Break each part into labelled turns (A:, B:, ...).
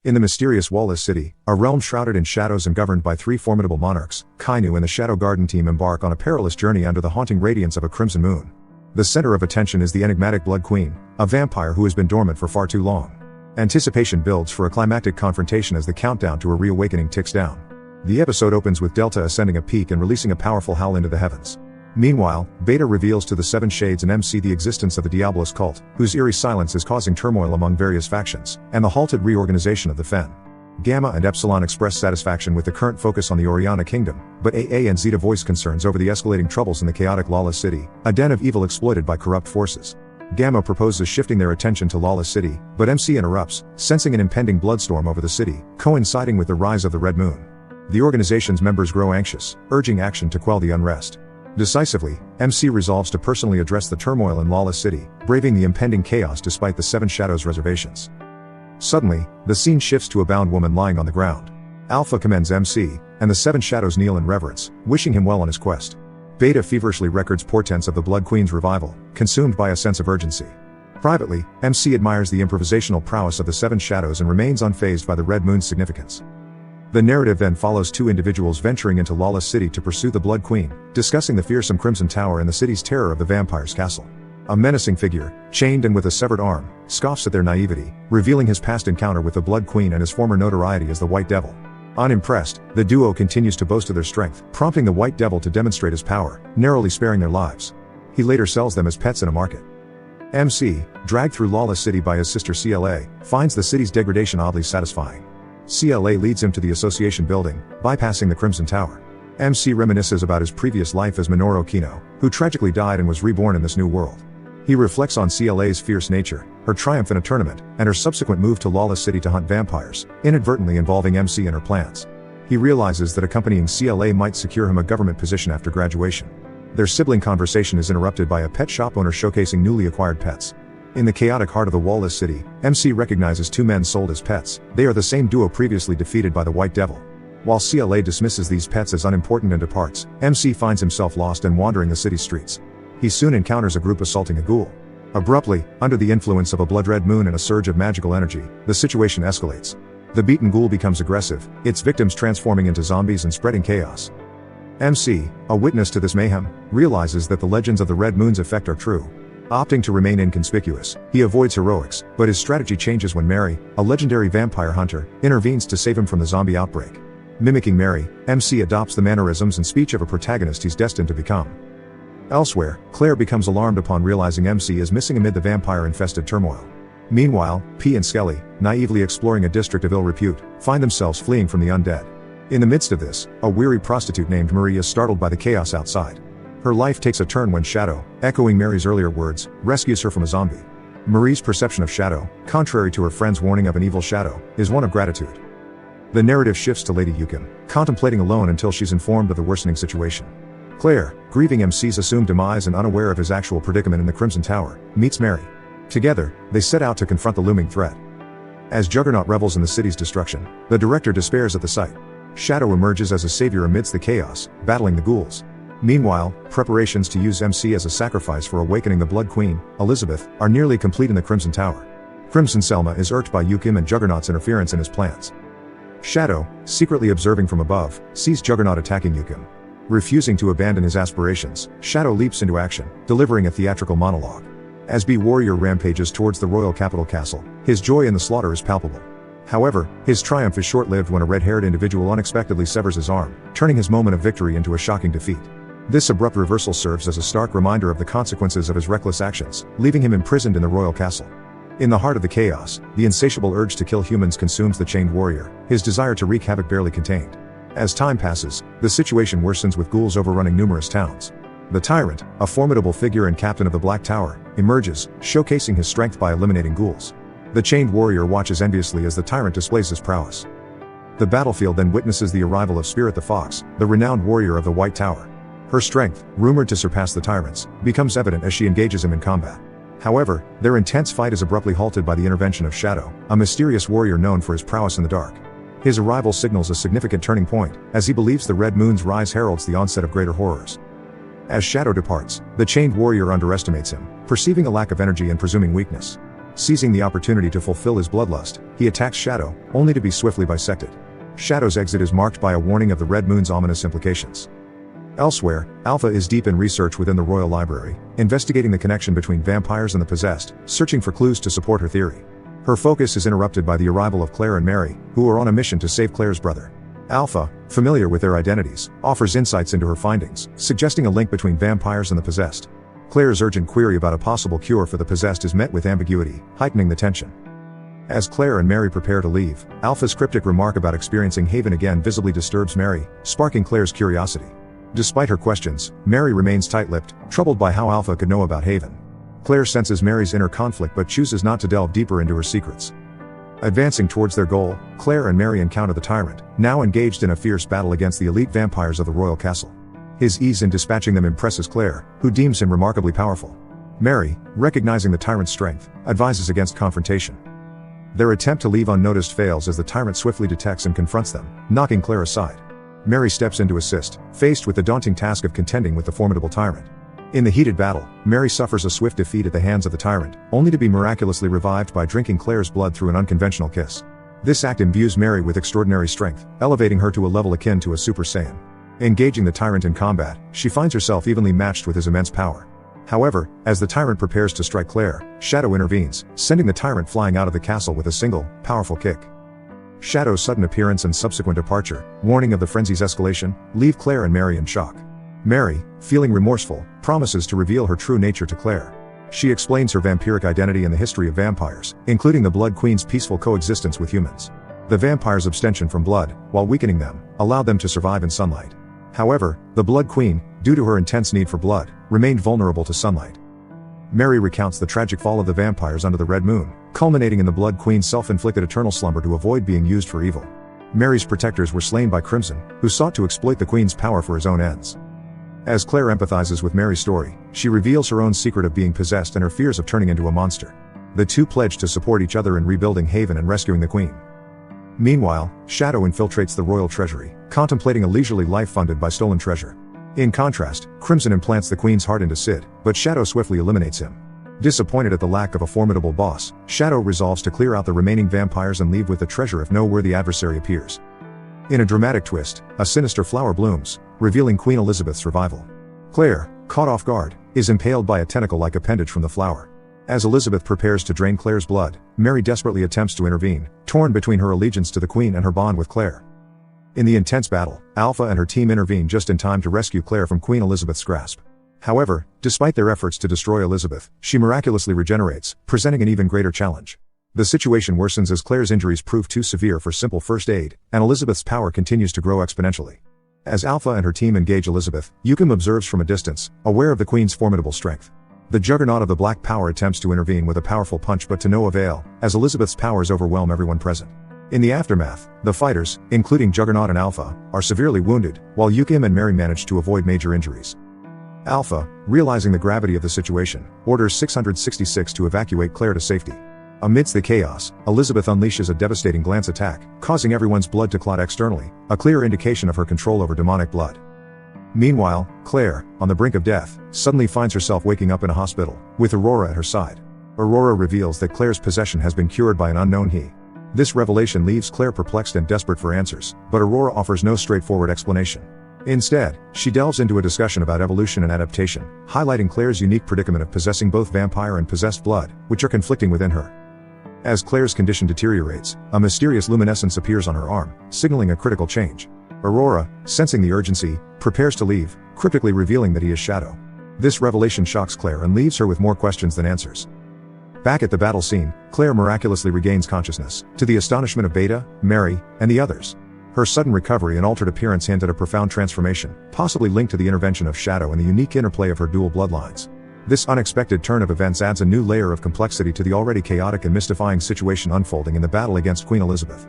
A: In the mysterious Wall-less city, a realm shrouded in shadows and governed by three formidable monarchs, Kainu and the Shadow Garden team embark on a perilous journey under the haunting radiance of a crimson moon. The center of attention is the enigmatic Blood Queen, a vampire who has been dormant for far too long. Anticipation builds for a climactic confrontation as the countdown to a reawakening ticks down. The episode opens with Delta ascending a peak and releasing a powerful howl into the heavens. Meanwhile, Beta reveals to the Seven Shades and MC the existence of the Diabolus cult, whose eerie silence is causing turmoil among various factions, and the halted reorganization of the Fen. Gamma and Epsilon express satisfaction with the current focus on the Oriana Kingdom, but AA and Zeta voice concerns over the escalating troubles in the chaotic Lawless City, a den of evil exploited by corrupt forces. Gamma proposes shifting their attention to Lawless City, but MC interrupts, sensing an impending bloodstorm over the city, coinciding with the rise of the Red Moon. The organization's members grow anxious, urging action to quell the unrest. Decisively, MC resolves to personally address the turmoil in Lawless City, braving the impending chaos despite the Seven Shadows' reservations. Suddenly, the scene shifts to a bound woman lying on the ground. Alpha commends MC, and the Seven Shadows kneel in reverence, wishing him well on his quest. Beta feverishly records portents of the Blood Queen's revival, consumed by a sense of urgency. Privately, MC admires the improvisational prowess of the Seven Shadows and remains unfazed by the Red Moon's significance. The narrative then follows two individuals venturing into Lawless City to pursue the Blood Queen, discussing the fearsome Crimson Tower and the city's terror of the vampire's castle. A menacing figure, chained and with a severed arm, scoffs at their naivety, revealing his past encounter with the Blood Queen and his former notoriety as the White Devil. Unimpressed, the duo continues to boast of their strength, prompting the White Devil to demonstrate his power, narrowly sparing their lives. He later sells them as pets in a market. MC, dragged through Lawless City by his sister CLA, finds the city's degradation oddly satisfying. CLA leads him to the Association building, bypassing the Crimson Tower. MC reminisces about his previous life as Minoru Kino, who tragically died and was reborn in this new world. He reflects on CLA's fierce nature, her triumph in a tournament, and her subsequent move to Lawless City to hunt vampires, inadvertently involving MC in her plans. He realizes that accompanying CLA might secure him a government position after graduation. Their sibling conversation is interrupted by a pet shop owner showcasing newly acquired pets. In the chaotic heart of the Wall-less city, MC recognizes two men sold as pets. They are the same duo previously defeated by the White Devil. While CLA dismisses these pets as unimportant and departs, MC finds himself lost and wandering the city streets. He soon encounters a group assaulting a ghoul. Abruptly, under the influence of a blood-red moon and a surge of magical energy, the situation escalates. The beaten ghoul becomes aggressive, its victims transforming into zombies and spreading chaos. MC, a witness to this mayhem, realizes that the legends of the Red Moon's effect are true. Opting to remain inconspicuous, he avoids heroics, but his strategy changes when Mary, a legendary vampire hunter, intervenes to save him from the zombie outbreak. Mimicking Mary, MC adopts the mannerisms and speech of a protagonist he's destined to become. Elsewhere, Claire becomes alarmed upon realizing MC is missing amid the vampire-infested turmoil. Meanwhile, P and Skelly, naively exploring a district of ill repute, find themselves fleeing from the undead. In the midst of this, a weary prostitute named Marie is startled by the chaos outside. Her life takes a turn when Shadow, echoing Mary's earlier words, rescues her from a zombie. Marie's perception of Shadow, contrary to her friend's warning of an evil shadow, is one of gratitude. The narrative shifts to Lady Yukim, contemplating alone until she's informed of the worsening situation. Claire, grieving MC's assumed demise and unaware of his actual predicament in the Crimson Tower, meets Mary. Together, they set out to confront the looming threat. As Juggernaut revels in the city's destruction, the director despairs at the sight. Shadow emerges as a savior amidst the chaos, battling the ghouls. Meanwhile, preparations to use MC as a sacrifice for awakening the Blood Queen, Elizabeth, are nearly complete in the Crimson Tower. Crimson Selma is irked by Yukim and Juggernaut's interference in his plans. Shadow, secretly observing from above, sees Juggernaut attacking Yukim. Refusing to abandon his aspirations, Shadow leaps into action, delivering a theatrical monologue. As B Warrior rampages towards the royal capital castle, his joy in the slaughter is palpable. However, his triumph is short-lived when a red-haired individual unexpectedly severs his arm, turning his moment of victory into a shocking defeat. This abrupt reversal serves as a stark reminder of the consequences of his reckless actions, leaving him imprisoned in the royal castle. In the heart of the chaos, the insatiable urge to kill humans consumes the chained warrior, his desire to wreak havoc barely contained. As time passes, the situation worsens with ghouls overrunning numerous towns. The Tyrant, a formidable figure and captain of the Black Tower, emerges, showcasing his strength by eliminating ghouls. The chained warrior watches enviously as the Tyrant displays his prowess. The battlefield then witnesses the arrival of Spirit the Fox, the renowned warrior of the White Tower. Her strength, rumored to surpass the Tyrant's, becomes evident as she engages him in combat. However, their intense fight is abruptly halted by the intervention of Shadow, a mysterious warrior known for his prowess in the dark. His arrival signals a significant turning point, as he believes the Red Moon's rise heralds the onset of greater horrors. As Shadow departs, the chained warrior underestimates him, perceiving a lack of energy and presuming weakness. Seizing the opportunity to fulfill his bloodlust, he attacks Shadow, only to be swiftly bisected. Shadow's exit is marked by a warning of the Red Moon's ominous implications. Elsewhere, Alpha is deep in research within the Royal Library, investigating the connection between vampires and the possessed, searching for clues to support her theory. Her focus is interrupted by the arrival of Claire and Mary, who are on a mission to save Claire's brother. Alpha, familiar with their identities, offers insights into her findings, suggesting a link between vampires and the possessed. Claire's urgent query about a possible cure for the possessed is met with ambiguity, heightening the tension. As Claire and Mary prepare to leave, Alpha's cryptic remark about experiencing Haven again visibly disturbs Mary, sparking Claire's curiosity. Despite her questions, Mary remains tight-lipped, troubled by how Alpha could know about Haven. Claire senses Mary's inner conflict but chooses not to delve deeper into her secrets. Advancing towards their goal, Claire and Mary encounter the Tyrant, now engaged in a fierce battle against the elite vampires of the royal castle. His ease in dispatching them impresses Claire, who deems him remarkably powerful. Mary, recognizing the Tyrant's strength, advises against confrontation. Their attempt to leave unnoticed fails as the Tyrant swiftly detects and confronts them, knocking Claire aside. Mary steps in to assist, faced with the daunting task of contending with the formidable Tyrant. In the heated battle, Mary suffers a swift defeat at the hands of the Tyrant, only to be miraculously revived by drinking Claire's blood through an unconventional kiss. This act imbues Mary with extraordinary strength, elevating her to a level akin to a Super Saiyan. Engaging the Tyrant in combat, she finds herself evenly matched with his immense power. However, as the Tyrant prepares to strike Claire, Shadow intervenes, sending the Tyrant flying out of the castle with a single, powerful kick. Shadow's sudden appearance and subsequent departure, warning of the frenzy's escalation, leave Claire and Mary in shock. Mary, feeling remorseful, promises to reveal her true nature to Claire. She explains her vampiric identity and the history of vampires, including the Blood Queen's peaceful coexistence with humans. The vampires' abstention from blood, while weakening them, allowed them to survive in sunlight. However, the Blood Queen, due to her intense need for blood, remained vulnerable to sunlight. Mary recounts the tragic fall of the vampires under the Red Moon, culminating in the Blood Queen's self-inflicted eternal slumber to avoid being used for evil. Mary's protectors were slain by Crimson, who sought to exploit the Queen's power for his own ends. As Claire empathizes with Mary's story, she reveals her own secret of being possessed and her fears of turning into a monster. The two pledge to support each other in rebuilding Haven and rescuing the Queen. Meanwhile, Shadow infiltrates the royal treasury, contemplating a leisurely life funded by stolen treasure. In contrast, Crimson implants the Queen's heart into Sid, but Shadow swiftly eliminates him. Disappointed at the lack of a formidable boss, Shadow resolves to clear out the remaining vampires and leave with the treasure if no worthy adversary appears. In a dramatic twist, a sinister flower blooms, revealing Queen Elizabeth's revival. Claire, caught off guard, is impaled by a tentacle-like appendage from the flower. As Elizabeth prepares to drain Claire's blood, Mary desperately attempts to intervene, torn between her allegiance to the Queen and her bond with Claire. In the intense battle, Alpha and her team intervene just in time to rescue Claire from Queen Elizabeth's grasp. However, despite their efforts to destroy Elizabeth, she miraculously regenerates, presenting an even greater challenge. The situation worsens as Claire's injuries prove too severe for simple first aid, and Elizabeth's power continues to grow exponentially. As Alpha and her team engage Elizabeth, Yukim observes from a distance, aware of the Queen's formidable strength. The juggernaut of the Black Power attempts to intervene with a powerful punch but to no avail, as Elizabeth's powers overwhelm everyone present. In the aftermath, the fighters, including Juggernaut and Alpha, are severely wounded, while Yukim and Mary manage to avoid major injuries. Alpha, realizing the gravity of the situation, orders 666 to evacuate Claire to safety. Amidst the chaos, Elizabeth unleashes a devastating glance attack, causing everyone's blood to clot externally, a clear indication of her control over demonic blood. Meanwhile, Claire, on the brink of death, suddenly finds herself waking up in a hospital, with Aurora at her side. Aurora reveals that Claire's possession has been cured by an unknown he. This revelation leaves Claire perplexed and desperate for answers, but Aurora offers no straightforward explanation. Instead, she delves into a discussion about evolution and adaptation, highlighting Claire's unique predicament of possessing both vampire and possessed blood, which are conflicting within her. As Claire's condition deteriorates, a mysterious luminescence appears on her arm, signaling a critical change. Aurora, sensing the urgency, prepares to leave, cryptically revealing that he is Shadow. This revelation shocks Claire and leaves her with more questions than answers. Back at the battle scene, Claire miraculously regains consciousness, to the astonishment of Beta, Mary, and the others. Her sudden recovery and altered appearance hint at a profound transformation, possibly linked to the intervention of Shadow and the unique interplay of her dual bloodlines. This unexpected turn of events adds a new layer of complexity to the already chaotic and mystifying situation unfolding in the battle against Queen Elizabeth.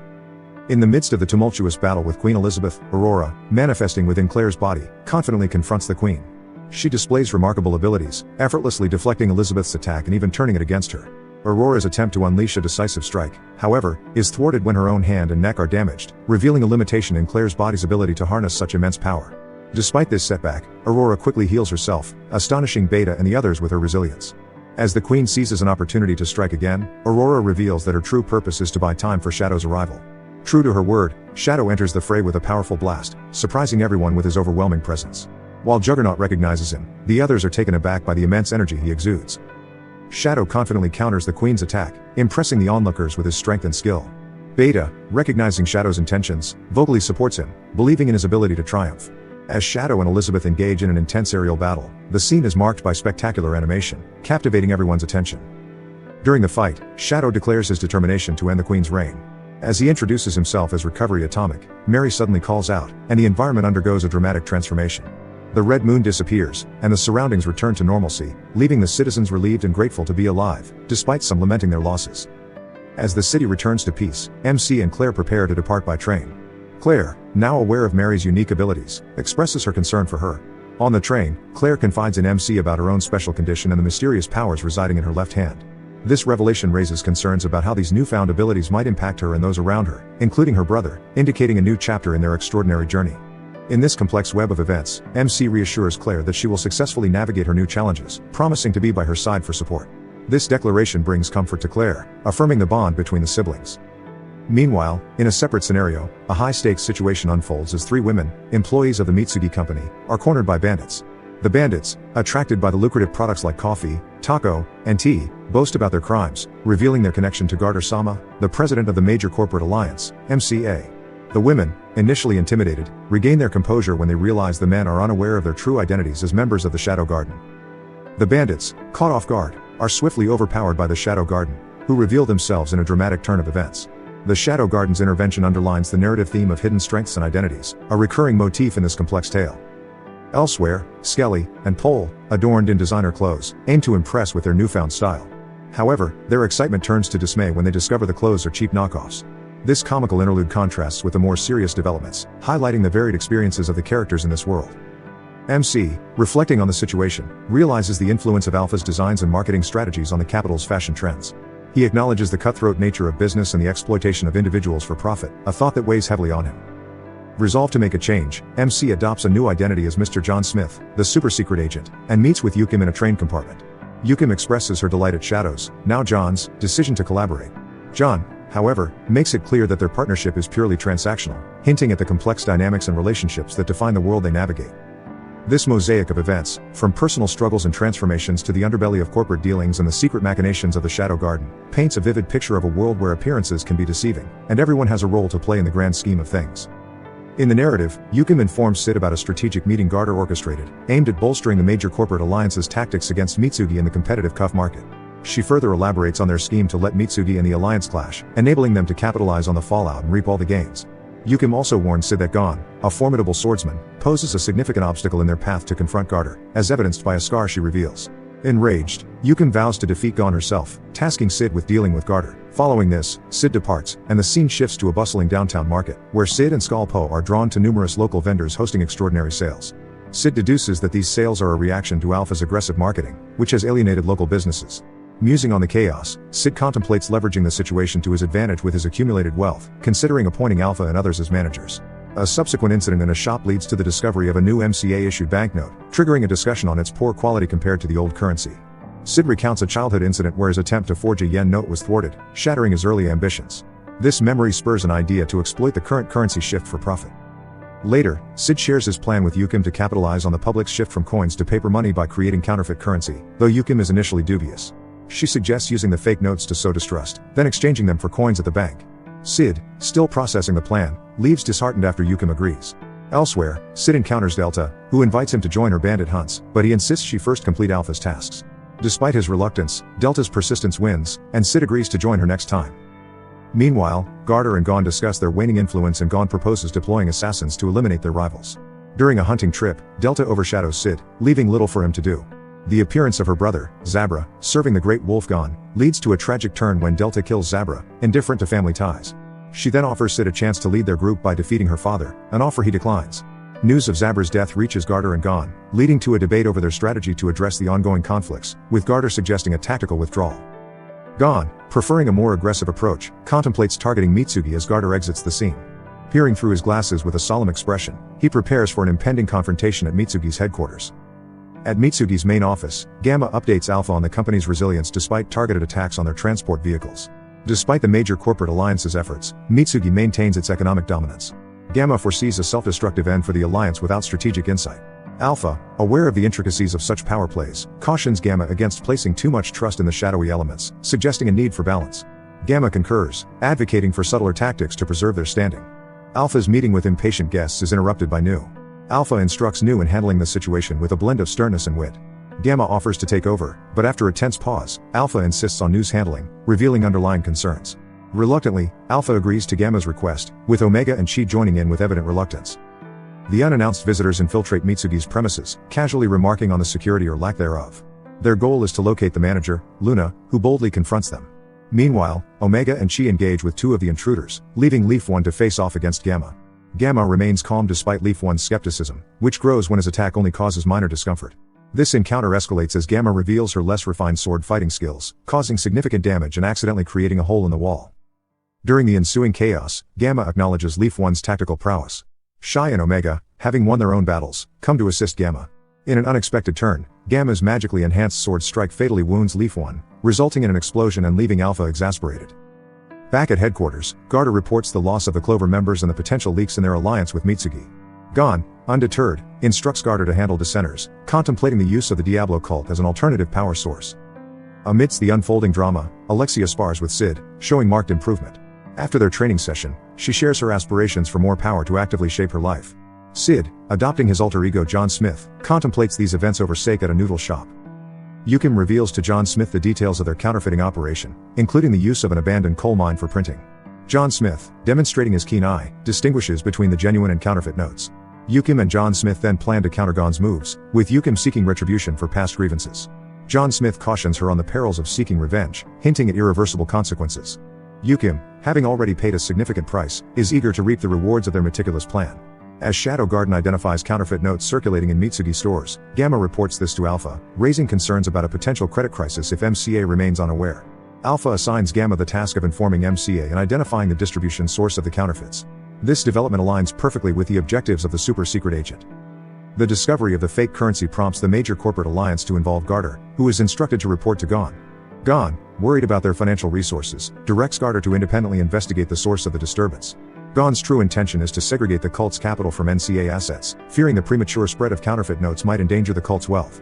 A: In the midst of the tumultuous battle with Queen Elizabeth, Aurora, manifesting within Claire's body, confidently confronts the Queen. She displays remarkable abilities, effortlessly deflecting Elizabeth's attack and even turning it against her. Aurora's attempt to unleash a decisive strike, however, is thwarted when her own hand and neck are damaged, revealing a limitation in Claire's body's ability to harness such immense power. Despite this setback, Aurora quickly heals herself, astonishing Beta and the others with her resilience. As the queen seizes an opportunity to strike again, Aurora reveals that her true purpose is to buy time for Shadow's arrival. True to her word, Shadow enters the fray with a powerful blast, surprising everyone with his overwhelming presence. While Juggernaut recognizes him, the others are taken aback by the immense energy he exudes. Shadow confidently counters the queen's attack, impressing the onlookers with his strength and skill. Beta, recognizing Shadow's intentions, vocally supports him, believing in his ability to triumph. As Shadow and Elizabeth engage in an intense aerial battle, the scene is marked by spectacular animation, captivating everyone's attention. During the fight, Shadow declares his determination to end the queen's reign. As he introduces himself as Recovery Atomic, Mary suddenly calls out, and the environment undergoes a dramatic transformation. The red moon disappears, and the surroundings return to normalcy, leaving the citizens relieved and grateful to be alive, despite some lamenting their losses. As the city returns to peace, MC and Claire prepare to depart by train. Claire, now aware of Mary's unique abilities, expresses her concern for her. On the train, Claire confides in MC about her own special condition and the mysterious powers residing in her left hand. This revelation raises concerns about how these newfound abilities might impact her and those around her, including her brother, indicating a new chapter in their extraordinary journey. In this complex web of events, MC reassures Claire that she will successfully navigate her new challenges, promising to be by her side for support. This declaration brings comfort to Claire, affirming the bond between the siblings. Meanwhile, in a separate scenario, a high-stakes situation unfolds as three women, employees of the Mitsugi company, are cornered by bandits. The bandits, attracted by the lucrative products like coffee, taco, and tea, boast about their crimes, revealing their connection to Garter-sama, the president of the major corporate alliance, MCA. The women, initially intimidated, regain their composure when they realize the men are unaware of their true identities as members of the Shadow Garden. The bandits, caught off guard, are swiftly overpowered by the Shadow Garden, who reveal themselves in a dramatic turn of events. The Shadow Garden's intervention underlines the narrative theme of hidden strengths and identities, a recurring motif in this complex tale. Elsewhere, Skelly and Pole, adorned in designer clothes, aim to impress with their newfound style. However, their excitement turns to dismay when they discover the clothes are cheap knockoffs. This comical interlude contrasts with the more serious developments, highlighting the varied experiences of the characters in this world. MC, reflecting on the situation, realizes the influence of Alpha's designs and marketing strategies on the capital's fashion trends. He acknowledges the cutthroat nature of business and the exploitation of individuals for profit, a thought that weighs heavily on him. Resolved to make a change, MC adopts a new identity as Mr. John Smith, the super-secret agent, and meets with Yukim in a train compartment. Yukim expresses her delight at Shadow's, now John's, decision to collaborate. John, however, makes it clear that their partnership is purely transactional, hinting at the complex dynamics and relationships that define the world they navigate. This mosaic of events, from personal struggles and transformations to the underbelly of corporate dealings and the secret machinations of the Shadow Garden, paints a vivid picture of a world where appearances can be deceiving, and everyone has a role to play in the grand scheme of things. In the narrative, Yukim informs Sid about a strategic meeting Garter orchestrated, aimed at bolstering the major corporate alliance's tactics against Mitsugi in the competitive cuff market. She further elaborates on their scheme to let Mitsugi and the alliance clash, enabling them to capitalize on the fallout and reap all the gains. Yukim also warns Sid that Gon, a formidable swordsman, poses a significant obstacle in their path to confront Garter, as evidenced by a scar she reveals. Enraged, Yukim vows to defeat Gon herself, tasking Sid with dealing with Garter. Following this, Sid departs, and the scene shifts to a bustling downtown market, where Sid and Skalpo are drawn to numerous local vendors hosting extraordinary sales. Sid deduces that these sales are a reaction to Alpha's aggressive marketing, which has alienated local businesses. Musing on the chaos, Sid contemplates leveraging the situation to his advantage with his accumulated wealth, considering appointing Alpha and others as managers. A subsequent incident in a shop leads to the discovery of a new MCA-issued banknote, triggering a discussion on its poor quality compared to the old currency. Sid recounts a childhood incident where his attempt to forge a yen note was thwarted, shattering his early ambitions. This memory spurs an idea to exploit the current currency shift for profit. Later, Sid shares his plan with Yukim to capitalize on the public's shift from coins to paper money by creating counterfeit currency, though Yukim is initially dubious. She suggests using the fake notes to sow distrust, then exchanging them for coins at the bank. Sid, still processing the plan, leaves disheartened after Yukim agrees. Elsewhere, Sid encounters Delta, who invites him to join her bandit hunts, but he insists she first complete Alpha's tasks. Despite his reluctance, Delta's persistence wins, and Sid agrees to join her next time. Meanwhile, Garter and Gon discuss their waning influence and Gon proposes deploying assassins to eliminate their rivals. During a hunting trip, Delta overshadows Sid, leaving little for him to do. The appearance of her brother, Zabra, serving the great wolf Gon, leads to a tragic turn when Delta kills Zabra, indifferent to family ties. She then offers Sid a chance to lead their group by defeating her father, an offer he declines. News of Zabra's death reaches Garter and Gon, leading to a debate over their strategy to address the ongoing conflicts, with Garter suggesting a tactical withdrawal. Gon, preferring a more aggressive approach, contemplates targeting Mitsugi as Garter exits the scene. Peering through his glasses with a solemn expression, he prepares for an impending confrontation at Mitsugi's headquarters. At Mitsugi's main office, Gamma updates Alpha on the company's resilience despite targeted attacks on their transport vehicles. Despite the major corporate alliance's efforts, Mitsugi maintains its economic dominance. Gamma foresees a self-destructive end for the alliance without strategic insight. Alpha, aware of the intricacies of such power plays, cautions Gamma against placing too much trust in the shadowy elements, suggesting a need for balance. Gamma concurs, advocating for subtler tactics to preserve their standing. Alpha's meeting with impatient guests is interrupted by Nu. Alpha instructs Nu in handling the situation with a blend of sternness and wit. Gamma offers to take over, but after a tense pause, Alpha insists on Nu's handling, revealing underlying concerns. Reluctantly, Alpha agrees to Gamma's request, with Omega and Chi joining in with evident reluctance. The unannounced visitors infiltrate Mitsugi's premises, casually remarking on the security or lack thereof. Their goal is to locate the manager, Luna, who boldly confronts them. Meanwhile, Omega and Chi engage with two of the intruders, leaving Leaf One to face off against Gamma. Gamma remains calm despite Leaf One's skepticism, which grows when his attack only causes minor discomfort. This encounter escalates as Gamma reveals her less refined sword fighting skills, causing significant damage and accidentally creating a hole in the wall. During the ensuing chaos, Gamma acknowledges Leaf One's tactical prowess. Shai and Omega, having won their own battles, come to assist Gamma. In an unexpected turn, Gamma's magically enhanced sword strike fatally wounds Leaf One, resulting in an explosion and leaving Alpha exasperated. Back at headquarters, Garter reports the loss of the Clover members and the potential leaks in their alliance with Mitsugi. Gon, undeterred, instructs Garter to handle dissenters, contemplating the use of the Diablo cult as an alternative power source. Amidst the unfolding drama, Alexia spars with Sid, showing marked improvement. After their training session, she shares her aspirations for more power to actively shape her life. Sid, adopting his alter ego John Smith, contemplates these events over steak at a noodle shop. Yukim reveals to John Smith the details of their counterfeiting operation, including the use of an abandoned coal mine for printing. John Smith, demonstrating his keen eye, distinguishes between the genuine and counterfeit notes. Yukim and John Smith then plan to counter Gon's moves, with Yukim seeking retribution for past grievances. John Smith cautions her on the perils of seeking revenge, hinting at irreversible consequences. Yukim, having already paid a significant price, is eager to reap the rewards of their meticulous plan. As Shadow Garden identifies counterfeit notes circulating in Mitsugi stores, Gamma reports this to Alpha, raising concerns about a potential credit crisis if MCA remains unaware. Alpha assigns Gamma the task of informing MCA and identifying the distribution source of the counterfeits. This development aligns perfectly with the objectives of the super-secret agent. The discovery of the fake currency prompts the major corporate alliance to involve Garter, who is instructed to report to Gon. Gon, worried about their financial resources, directs Garter to independently investigate the source of the disturbance. Gon's true intention is to segregate the cult's capital from NCA assets, fearing the premature spread of counterfeit notes might endanger the cult's wealth.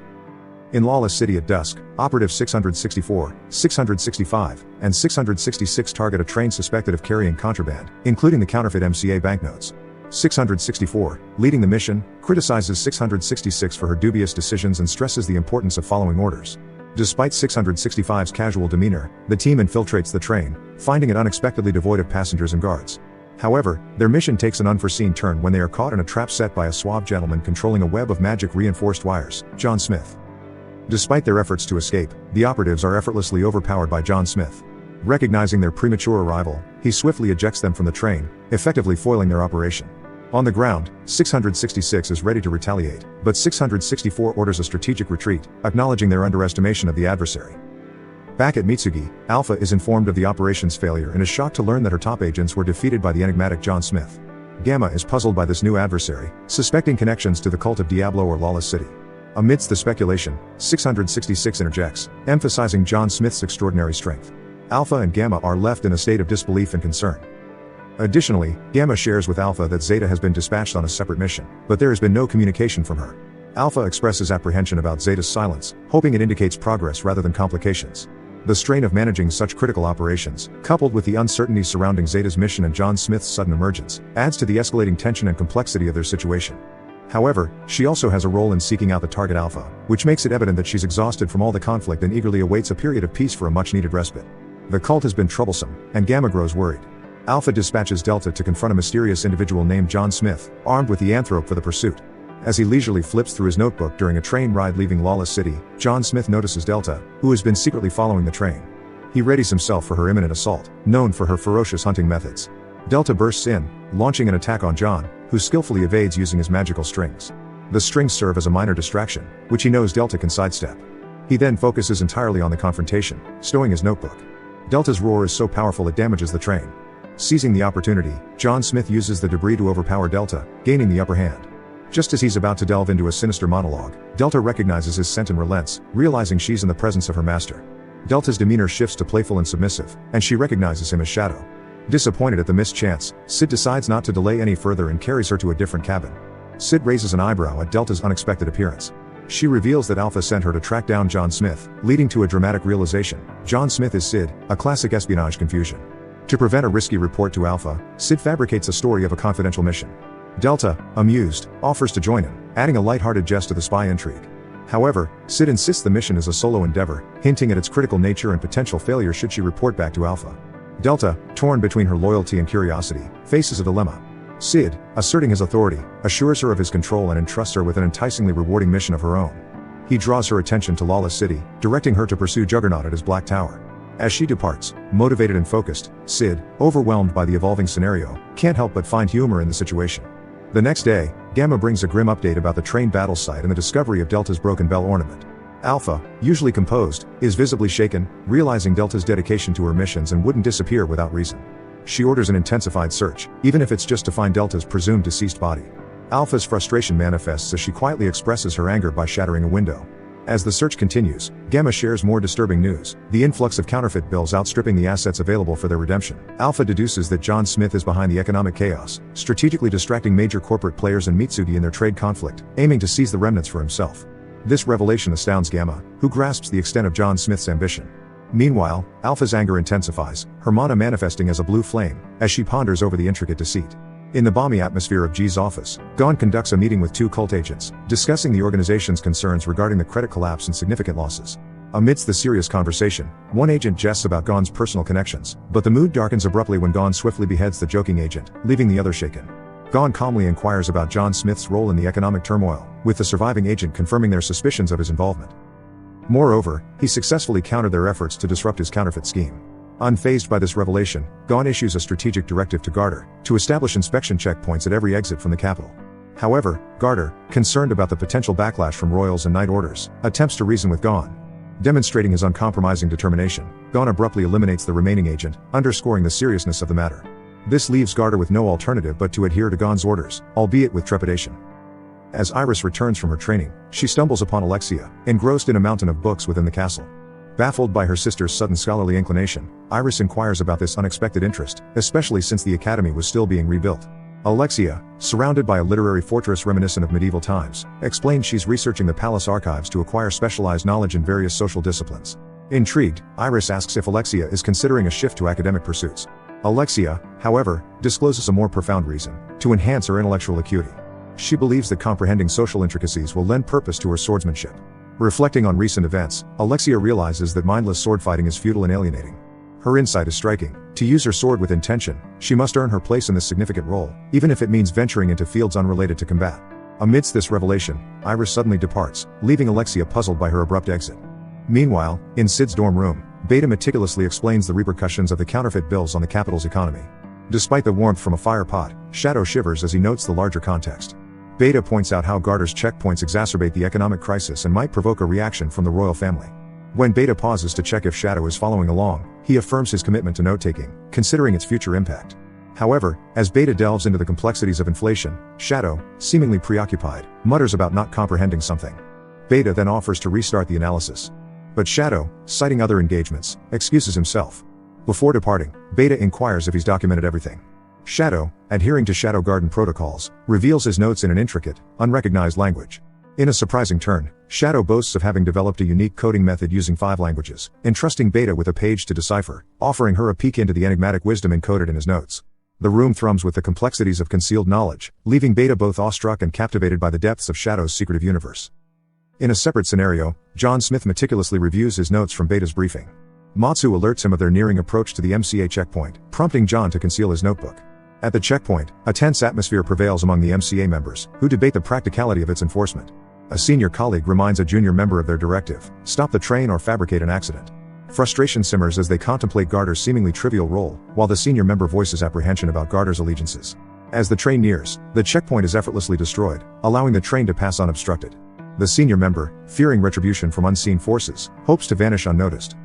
A: In Lawless City at dusk, Operative 664, 665, and 666 target a train suspected of carrying contraband, including the counterfeit MCA banknotes. 664, leading the mission, criticizes 666 for her dubious decisions and stresses the importance of following orders. Despite 665's casual demeanor, the team infiltrates the train, finding it unexpectedly devoid of passengers and guards. However, their mission takes an unforeseen turn when they are caught in a trap set by a suave gentleman controlling a web of magic reinforced wires, John Smith. Despite their efforts to escape, the operatives are effortlessly overpowered by John Smith. Recognizing their premature arrival, he swiftly ejects them from the train, effectively foiling their operation. On the ground, 666 is ready to retaliate, but 664 orders a strategic retreat, acknowledging their underestimation of the adversary. Back at Mitsugi, Alpha is informed of the operation's failure and is shocked to learn that her top agents were defeated by the enigmatic John Smith. Gamma is puzzled by this new adversary, suspecting connections to the cult of Diablo or Lawless City. Amidst the speculation, 666 interjects, emphasizing John Smith's extraordinary strength. Alpha and Gamma are left in a state of disbelief and concern. Additionally, Gamma shares with Alpha that Zeta has been dispatched on a separate mission, but there has been no communication from her. Alpha expresses apprehension about Zeta's silence, hoping it indicates progress rather than complications. The strain of managing such critical operations, coupled with the uncertainty surrounding Zeta's mission and John Smith's sudden emergence, adds to the escalating tension and complexity of their situation. However, she also has a role in seeking out the target Alpha, which makes it evident that she's exhausted from all the conflict and eagerly awaits a period of peace for a much-needed respite. The cult has been troublesome, and Gamma grows worried. Alpha dispatches Delta to confront a mysterious individual named John Smith, armed with the Anthrope for the pursuit. As he leisurely flips through his notebook during a train ride leaving Lawless City, John Smith notices Delta, who has been secretly following the train. He readies himself for her imminent assault, known for her ferocious hunting methods. Delta bursts in, launching an attack on John, who skillfully evades using his magical strings. The strings serve as a minor distraction, which he knows Delta can sidestep. He then focuses entirely on the confrontation, stowing his notebook. Delta's roar is so powerful it damages the train. Seizing the opportunity, John Smith uses the debris to overpower Delta, gaining the upper hand. Just as he's about to delve into a sinister monologue, Delta recognizes his scent and relents, realizing she's in the presence of her master. Delta's demeanor shifts to playful and submissive, and she recognizes him as Shadow. Disappointed at the missed chance, Sid decides not to delay any further and carries her to a different cabin. Sid raises an eyebrow at Delta's unexpected appearance. She reveals that Alpha sent her to track down John Smith, leading to a dramatic realization: John Smith is Sid, a classic espionage confusion. To prevent a risky report to Alpha, Sid fabricates a story of a confidential mission. Delta, amused, offers to join him, adding a light-hearted jest to the spy intrigue. However, Sid insists the mission is a solo endeavor, hinting at its critical nature and potential failure should she report back to Alpha. Delta, torn between her loyalty and curiosity, faces a dilemma. Sid, asserting his authority, assures her of his control and entrusts her with an enticingly rewarding mission of her own. He draws her attention to Lawless City, directing her to pursue Juggernaut at his Black Tower. As she departs, motivated and focused, Sid, overwhelmed by the evolving scenario, can't help but find humor in the situation. The next day, Gamma brings a grim update about the train battle site and the discovery of Delta's broken bell ornament. Alpha, usually composed, is visibly shaken, realizing Delta's dedication to her missions and wouldn't disappear without reason. She orders an intensified search, even if it's just to find Delta's presumed deceased body. Alpha's frustration manifests as she quietly expresses her anger by shattering a window. As the search continues, Gamma shares more disturbing news: the influx of counterfeit bills outstripping the assets available for their redemption. Alpha deduces that John Smith is behind the economic chaos, strategically distracting major corporate players and Mitsugi in their trade conflict, aiming to seize the remnants for himself. This revelation astounds Gamma, who grasps the extent of John Smith's ambition. Meanwhile, Alpha's anger intensifies, her mana manifesting as a blue flame, as she ponders over the intricate deceit. In the balmy atmosphere of G's office, Gon conducts a meeting with two cult agents, discussing the organization's concerns regarding the credit collapse and significant losses. Amidst the serious conversation, one agent jests about Gon's personal connections, but the mood darkens abruptly when Gon swiftly beheads the joking agent, leaving the other shaken. Gon calmly inquires about John Smith's role in the economic turmoil, with the surviving agent confirming their suspicions of his involvement. Moreover, he successfully countered their efforts to disrupt his counterfeit scheme. Unfazed by this revelation, Gon issues a strategic directive to Garter to establish inspection checkpoints at every exit from the capital. However, Garter, concerned about the potential backlash from royals and knight orders, attempts to reason with Gon. Demonstrating his uncompromising determination, Gon abruptly eliminates the remaining agent, underscoring the seriousness of the matter. This leaves Garter with no alternative but to adhere to Gon's orders, albeit with trepidation. As Iris returns from her training, she stumbles upon Alexia, engrossed in a mountain of books within the castle. Baffled by her sister's sudden scholarly inclination, Iris inquires about this unexpected interest, especially since the academy was still being rebuilt. Alexia, surrounded by a literary fortress reminiscent of medieval times, explains she's researching the palace archives to acquire specialized knowledge in various social disciplines. Intrigued, Iris asks if Alexia is considering a shift to academic pursuits. Alexia, however, discloses a more profound reason: to enhance her intellectual acuity. She believes that comprehending social intricacies will lend purpose to her swordsmanship. Reflecting on recent events, Alexia realizes that mindless sword fighting is futile and alienating. Her insight is striking: to use her sword with intention, she must earn her place in this significant role, even if it means venturing into fields unrelated to combat. Amidst this revelation, Iris suddenly departs, leaving Alexia puzzled by her abrupt exit. Meanwhile, in Sid's dorm room, Beta meticulously explains the repercussions of the counterfeit bills on the capital's economy. Despite the warmth from a fire pot, Shadow shivers as he notes the larger context. Beta points out how Garter's checkpoints exacerbate the economic crisis and might provoke a reaction from the royal family. When Beta pauses to check if Shadow is following along, he affirms his commitment to note-taking, considering its future impact. However, as Beta delves into the complexities of inflation, Shadow, seemingly preoccupied, mutters about not comprehending something. Beta then offers to restart the analysis. But Shadow, citing other engagements, excuses himself. Before departing, Beta inquires if he's documented everything. Shadow, adhering to Shadow Garden protocols, reveals his notes in an intricate, unrecognized language. In a surprising turn, Shadow boasts of having developed a unique coding method using 5 languages, entrusting Beta with a page to decipher, offering her a peek into the enigmatic wisdom encoded in his notes. The room thrums with the complexities of concealed knowledge, leaving Beta both awestruck and captivated by the depths of Shadow's secretive universe. In a separate scenario, John Smith meticulously reviews his notes from Beta's briefing. Matsu alerts him of their nearing approach to the MCA checkpoint, prompting John to conceal his notebook. At the checkpoint, a tense atmosphere prevails among the MCA members, who debate the practicality of its enforcement. A senior colleague reminds a junior member of their directive: stop the train or fabricate an accident. Frustration simmers as they contemplate Garter's seemingly trivial role, while the senior member voices apprehension about Garter's allegiances. As the train nears, the checkpoint is effortlessly destroyed, allowing the train to pass unobstructed. The senior member, fearing retribution from unseen forces, hopes to vanish unnoticed.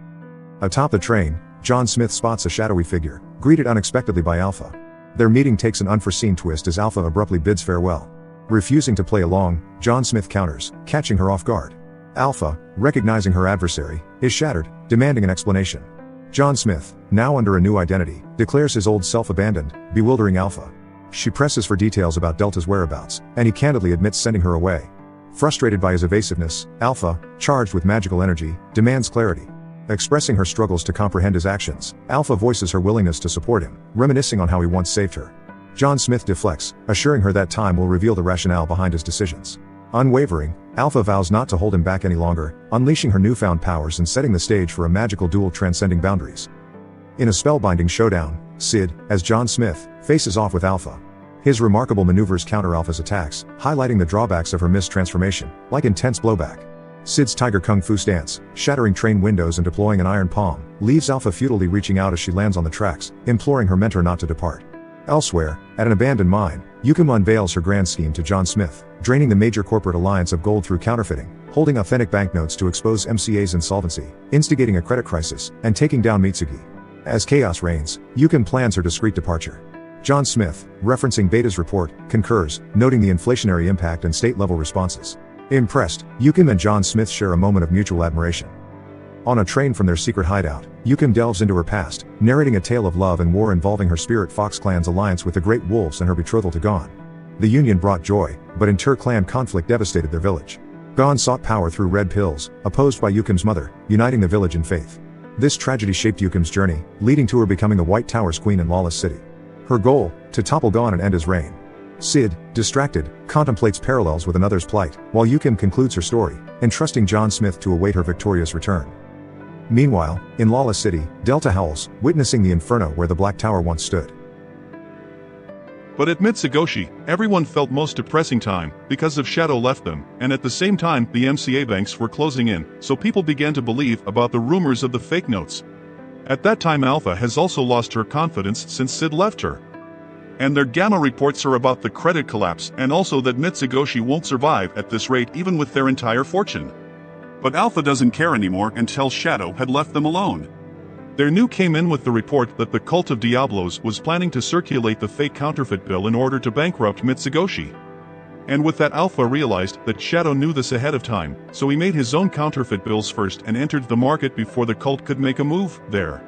A: Atop the train, John Smith spots a shadowy figure, greeted unexpectedly by Alpha. Their meeting takes an unforeseen twist as Alpha abruptly bids farewell. Refusing to play along, John Smith counters, catching her off guard. Alpha, recognizing her adversary, is shattered, demanding an explanation. John Smith, now under a new identity, declares his old self abandoned, bewildering Alpha. She presses for details about Delta's whereabouts, and he candidly admits sending her away. Frustrated by his evasiveness, Alpha, charged with magical energy, demands clarity. Expressing her struggles to comprehend his actions, Alpha voices her willingness to support him, reminiscing on how he once saved her. John Smith deflects, assuring her that time will reveal the rationale behind his decisions. Unwavering, Alpha vows not to hold him back any longer, unleashing her newfound powers and setting the stage for a magical duel transcending boundaries. In a spellbinding showdown, Sid, as John Smith, faces off with Alpha. His remarkable maneuvers counter Alpha's attacks, highlighting the drawbacks of her mistransformation, like intense blowback. Sid's Tiger Kung Fu stance, shattering train windows and deploying an iron palm, leaves Alpha futilely reaching out as she lands on the tracks, imploring her mentor not to depart. Elsewhere, at an abandoned mine, Yukima unveils her grand scheme to John Smith, draining the major corporate alliance of gold through counterfeiting, holding authentic banknotes to expose MCA's insolvency, instigating a credit crisis, and taking down Mitsugi. As chaos reigns, Yukima plans her discreet departure. John Smith, referencing Beta's report, concurs, noting the inflationary impact and state-level responses. Impressed, Yukima and John Smith share a moment of mutual admiration. On a train from their secret hideout, Yukima delves into her past, narrating a tale of love and war involving her Spirit Fox clan's alliance with the Great Wolves and her betrothal to Gon. The union brought joy, but inter-clan conflict devastated their village. Gon sought power through red pills, opposed by Yukima's mother, uniting the village in faith. This tragedy shaped Yukima's journey, leading to her becoming the White Tower's queen in Lawless City. Her goal, to topple Gon and end his reign. Sid, distracted, contemplates parallels with another's plight, while Yukima concludes her story, entrusting John Smith to await her victorious return. Meanwhile, in Lawless City, Delta howls, witnessing the inferno where the Black Tower once stood.
B: But at Mitsugoshi, everyone felt most depressing time, because of Shadow left them, and at the same time the MCA banks were closing in, so people began to believe about the rumors of the fake notes. At that time Alpha has also lost her confidence since Sid left her. And their gamma reports are about the credit collapse and also that Mitsugoshi won't survive at this rate even with their entire fortune. But Alpha doesn't care anymore and tells Shadow had left them alone. Their new came in with the report that the cult of Diablos was planning to circulate the fake counterfeit bill in order to bankrupt Mitsugoshi. And with that Alpha realized that Shadow knew this ahead of time, so he made his own counterfeit bills first and entered the market before the cult could make a move there.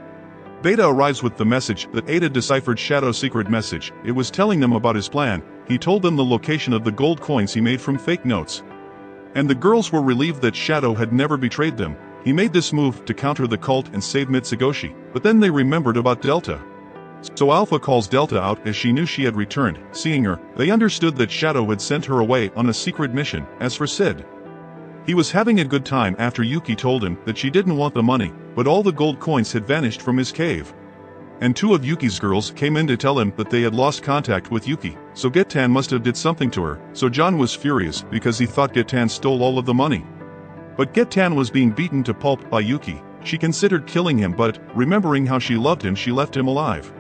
B: Beta arrives with the message that Ada deciphered Shadow's secret message. It was telling them about his plan. He told them the location of the gold coins he made from fake notes. And the girls were relieved that Shadow had never betrayed them. He made this move to counter the cult and save Mitsugoshi, but then they remembered about Delta. So Alpha calls Delta out as she knew she had returned. Seeing her, they understood that Shadow had sent her away on a secret mission. As for Sid, he was having a good time after Yuki told him that she didn't want the money, but all the gold coins had vanished from his cave. And two of Yuki's girls came in to tell him that they had lost contact with Yuki, so Getan must have did something to her, so John was furious because he thought Getan stole all of the money. But Getan was being beaten to pulp by Yuki. She considered killing him but, remembering how she loved him, she left him alive.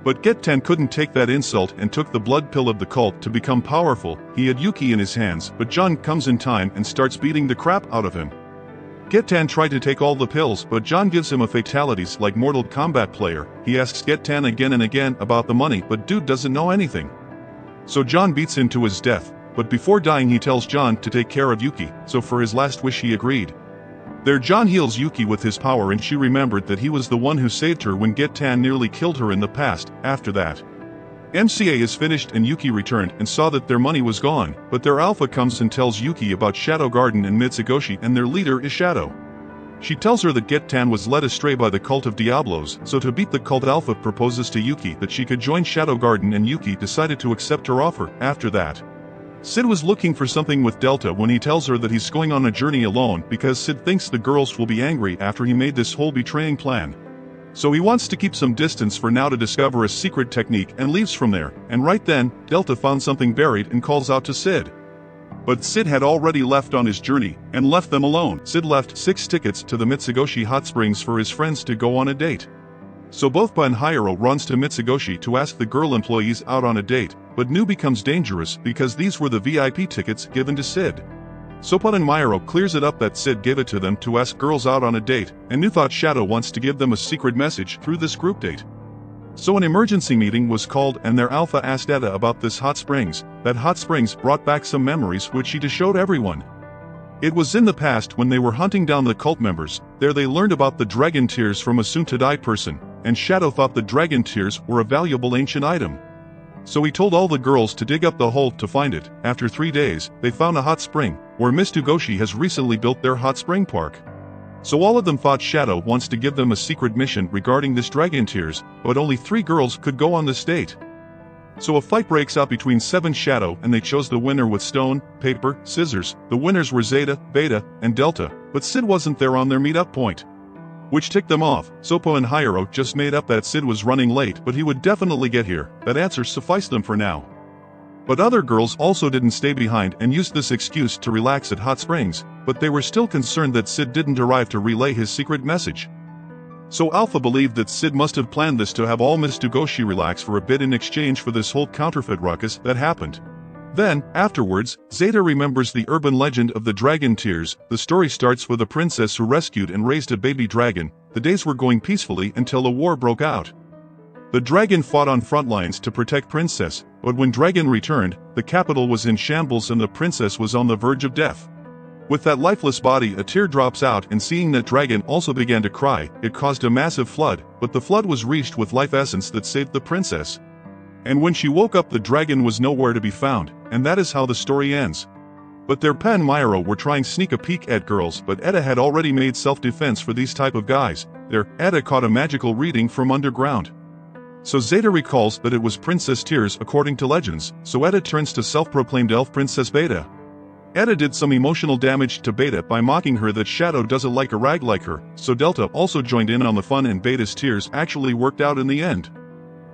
B: But Getan couldn't take that insult and took the blood pill of the cult to become powerful. He had Yuki in his hands, but John comes in time and starts beating the crap out of him. Getan tried to take all the pills, but John gives him a fatalities like Mortal Kombat player. He asks Getan again and again about the money, but dude doesn't know anything. So John beats him to his death, but before dying he tells John to take care of Yuki, so for his last wish he agreed. There John heals Yuki with his power and she remembered that he was the one who saved her when Getan nearly killed her in the past. After that, MCA is finished and Yuki returned and saw that their money was gone, but their Alpha comes and tells Yuki about Shadow Garden and Mitsugoshi and their leader is Shadow. She tells her that Getan was led astray by the cult of Diablos, so to beat the cult Alpha proposes to Yuki that she could join Shadow Garden and Yuki decided to accept her offer. After that, Sid was looking for something with Delta when he tells her that he's going on a journey alone because Sid thinks the girls will be angry after he made this whole betraying plan. So he wants to keep some distance for now to discover a secret technique and leaves from there, and right then, Delta found something buried and calls out to Sid. But Sid had already left on his journey, and left them alone. Sid left 6 tickets to the Mitsugoshi hot springs for his friends to go on a date. So both Pa and Hiro runs to Mitsugoshi to ask the girl employees out on a date, but Nu becomes dangerous because these were the VIP tickets given to Sid. So Pa and Hiro clears it up that Sid gave it to them to ask girls out on a date, and Nu thought Shadow wants to give them a secret message through this group date. So an emergency meeting was called and their alpha asked Etta about this hot springs. That hot springs brought back some memories which she showed everyone. It was in the past when they were hunting down the cult members. There they learned about the dragon tears from a soon-to-die person, and Shadow thought the dragon tears were a valuable ancient item. So he told all the girls to dig up the hole to find it. After 3 days, they found a hot spring, where Miss Togoshi has recently built their hot spring park. So all of them thought Shadow wants to give them a secret mission regarding this dragon tears, but only 3 girls could go on this date. So a fight breaks out between 7 Shadow and they chose the winner with stone, paper, scissors. The winners were Zeta, Beta, and Delta, but Sid wasn't there on their meet-up point, which ticked them off. Sopo and Hiro just made up that Sid was running late, but he would definitely get here. That answer sufficed them for now. But other girls also didn't stay behind and used this excuse to relax at hot springs, but they were still concerned that Sid didn't arrive to relay his secret message. So Alpha believed that Sid must have planned this to have all Miss Togoshi relax for a bit in exchange for this whole counterfeit ruckus that happened. Then, afterwards, Zeta remembers the urban legend of the dragon tears. The story starts with a princess who rescued and raised a baby dragon. The days were going peacefully until a war broke out. The dragon fought on front lines to protect Princess, but when Dragon returned, the capital was in shambles and the princess was on the verge of death. With that lifeless body, a tear drops out, and seeing that Dragon also began to cry, it caused a massive flood, but the flood was reached with life essence that saved the princess. And when she woke up, the dragon was nowhere to be found, and that is how the story ends. But their pen Myro were trying sneak a peek at girls, but Etta had already made self-defense for these type of guys. There, Etta caught a magical reading from underground. So Zeta recalls that it was Princess Tears according to legends, so Etta turns to self-proclaimed elf Princess Beta. Etta did some emotional damage to Beta by mocking her that Shadow doesn't like a rag like her, so Delta also joined in on the fun and Beta's tears actually worked out in the end.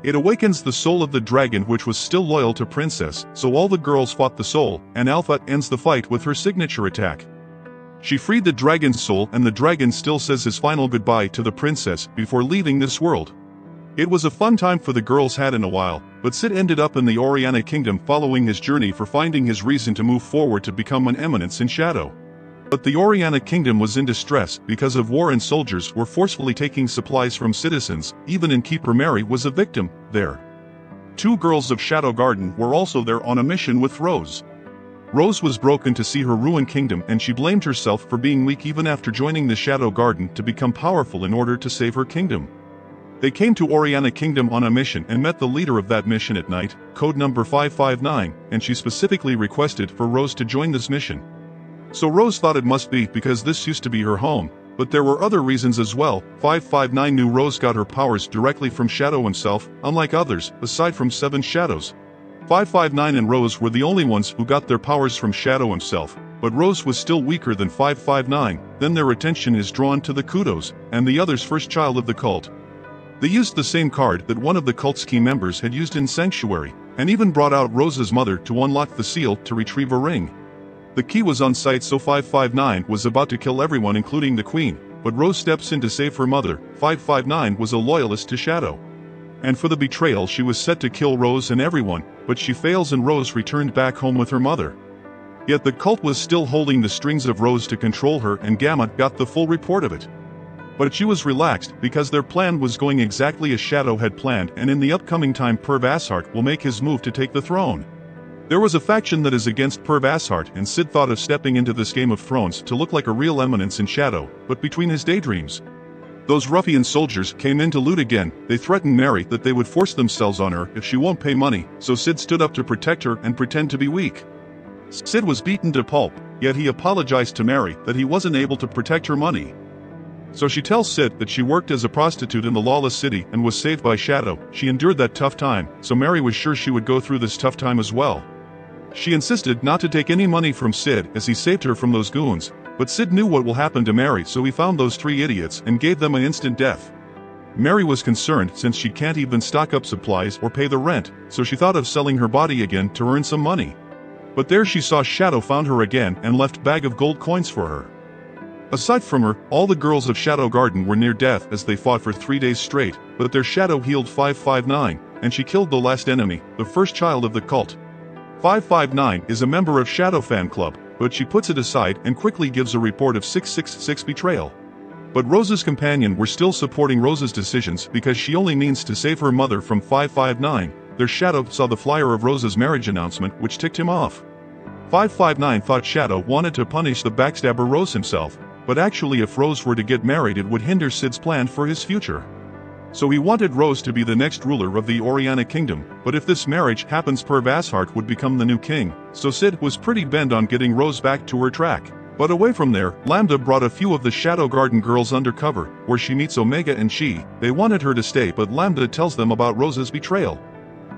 B: It awakens the soul of the dragon which was still loyal to Princess, so all the girls fought the soul, and Alpha ends the fight with her signature attack. She freed the dragon's soul and the dragon still says his final goodbye to the princess before leaving this world. It was a fun time for the girls had in a while, but Sid ended up in the Oriana Kingdom following his journey for finding his reason to move forward to become an Eminence in Shadow. But the Oriana Kingdom was in distress because of war and soldiers were forcefully taking supplies from citizens. Even Innkeeper Mary was a victim there. 2 girls of Shadow Garden were also there on a mission with Rose. Rose was broken to see her ruined kingdom and she blamed herself for being weak even after joining the Shadow Garden to become powerful in order to save her kingdom. They came to Oriana Kingdom on a mission and met the leader of that mission at night, code number 559, and she specifically requested for Rose to join this mission. So Rose thought it must be because this used to be her home, but there were other reasons as well. 559 knew Rose got her powers directly from Shadow himself, unlike others, aside from 7 Shadows. 559 and Rose were the only ones who got their powers from Shadow himself, but Rose was still weaker than 559, then their attention is drawn to the Kudos, and the other's first child of the cult. They used the same card that one of the cult's key members had used in Sanctuary, and even brought out Rose's mother to unlock the seal to retrieve a ring. The key was on site so 559 was about to kill everyone including the queen, but Rose steps in to save her mother. 559 was a loyalist to Shadow. And for the betrayal she was set to kill Rose and everyone, but she fails and Rose returned back home with her mother. Yet the cult was still holding the strings of Rose to control her and Gamma got the full report of it. But she was relaxed because their plan was going exactly as Shadow had planned, and in the upcoming time Perv Ashart will make his move to take the throne. There was a faction that is against Perv Ashart and Sid thought of stepping into this Game of Thrones to look like a real Eminence in Shadow, but between his daydreams. Those ruffian soldiers came in to loot again. They threatened Mary that they would force themselves on her if she won't pay money, so Sid stood up to protect her and pretend to be weak. Sid was beaten to pulp, yet he apologized to Mary that he wasn't able to protect her money. So she tells Sid that she worked as a prostitute in the lawless city and was saved by Shadow. She endured that tough time, so Mary was sure she would go through this tough time as well. She insisted not to take any money from Sid as he saved her from those goons, but Sid knew what will happen to Mary, so he found those 3 idiots and gave them an instant death. Mary was concerned since she can't even stock up supplies or pay the rent, so she thought of selling her body again to earn some money. But there she saw Shadow found her again and left bag of gold coins for her. Aside from her, all the girls of Shadow Garden were near death as they fought for 3 days straight, but their Shadow healed 559, and she killed the last enemy, the first child of the cult. 559 is a member of Shadow Fan Club, but she puts it aside and quickly gives a report of 666 betrayal. But Rose's companion were still supporting Rose's decisions because she only means to save her mother from 559. Their Shadow saw the flyer of Rose's marriage announcement, which ticked him off. 559 thought Shadow wanted to punish the backstabber Rose himself, but actually if Rose were to get married it would hinder Sid's plan for his future. So he wanted Rose to be the next ruler of the Oriana Kingdom, but if this marriage happens Perv Ashart would become the new king, so Sid was pretty bent on getting Rose back to her track. But away from there, Lambda brought a few of the Shadow Garden girls undercover, where she meets Omega and She. They wanted her to stay but Lambda tells them about Rose's betrayal.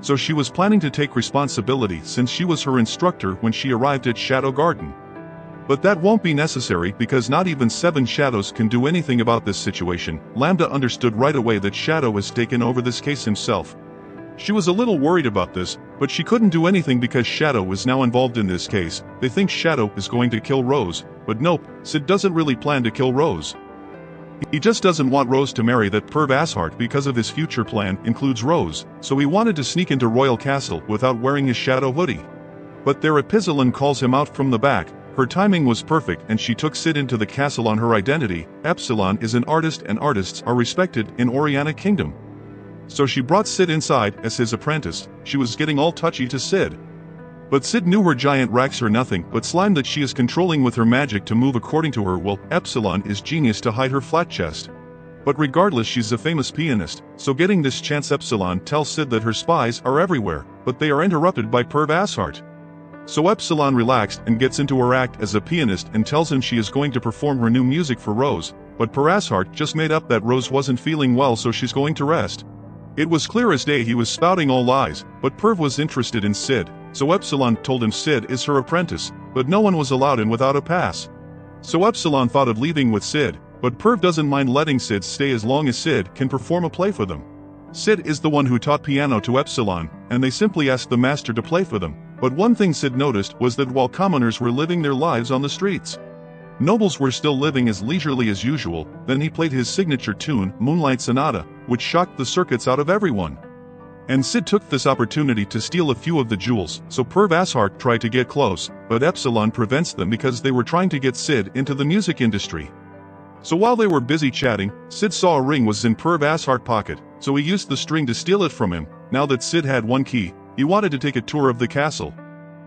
B: So she was planning to take responsibility since she was her instructor when she arrived at Shadow Garden. But that won't be necessary because not even 7 Shadows can do anything about this situation. Lambda understood right away that Shadow has taken over this case himself. She was a little worried about this, but she couldn't do anything because Shadow is now involved in this case. They think Shadow is going to kill Rose, but nope, Sid doesn't really plan to kill Rose. He just doesn't want Rose to marry that Perv Ashart because of his future plan includes Rose, so he wanted to sneak into Royal Castle without wearing his Shadow hoodie. But there Epsilon calls him out from the back. Her timing was perfect and she took Sid into the castle on her identity. Epsilon is an artist and artists are respected in Oriana Kingdom. So she brought Sid inside as his apprentice. She was getting all touchy to Sid. But Sid knew her giant racks are nothing but slime that she is controlling with her magic to move according to her will. Epsilon is genius to hide her flat chest. But regardless she's a famous pianist, so getting this chance Epsilon tells Sid that her spies are everywhere, but they are interrupted by Perv Ashart. So Epsilon relaxed and gets into her act as a pianist and tells him she is going to perform her new music for Rose, but Perv Ashart just made up that Rose wasn't feeling well so she's going to rest. It was clear as day he was spouting all lies, but Perv was interested in Sid, so Epsilon told him Sid is her apprentice, but no one was allowed in without a pass. So Epsilon thought of leaving with Sid, but Perv doesn't mind letting Sid stay as long as Sid can perform a play for them. Sid is the one who taught piano to Epsilon, and they simply asked the master to play for them. But one thing Sid noticed was that while commoners were living their lives on the streets, nobles were still living as leisurely as usual. Then he played his signature tune, Moonlight Sonata, which shocked the circuits out of everyone. And Sid took this opportunity to steal a few of the jewels, so Perv Ashart tried to get close, but Epsilon prevents them because they were trying to get Sid into the music industry. So while they were busy chatting, Sid saw a ring was in Perv Ashart's pocket, so he used the string to steal it from him. Now that Sid had one key, he wanted to take a tour of the castle.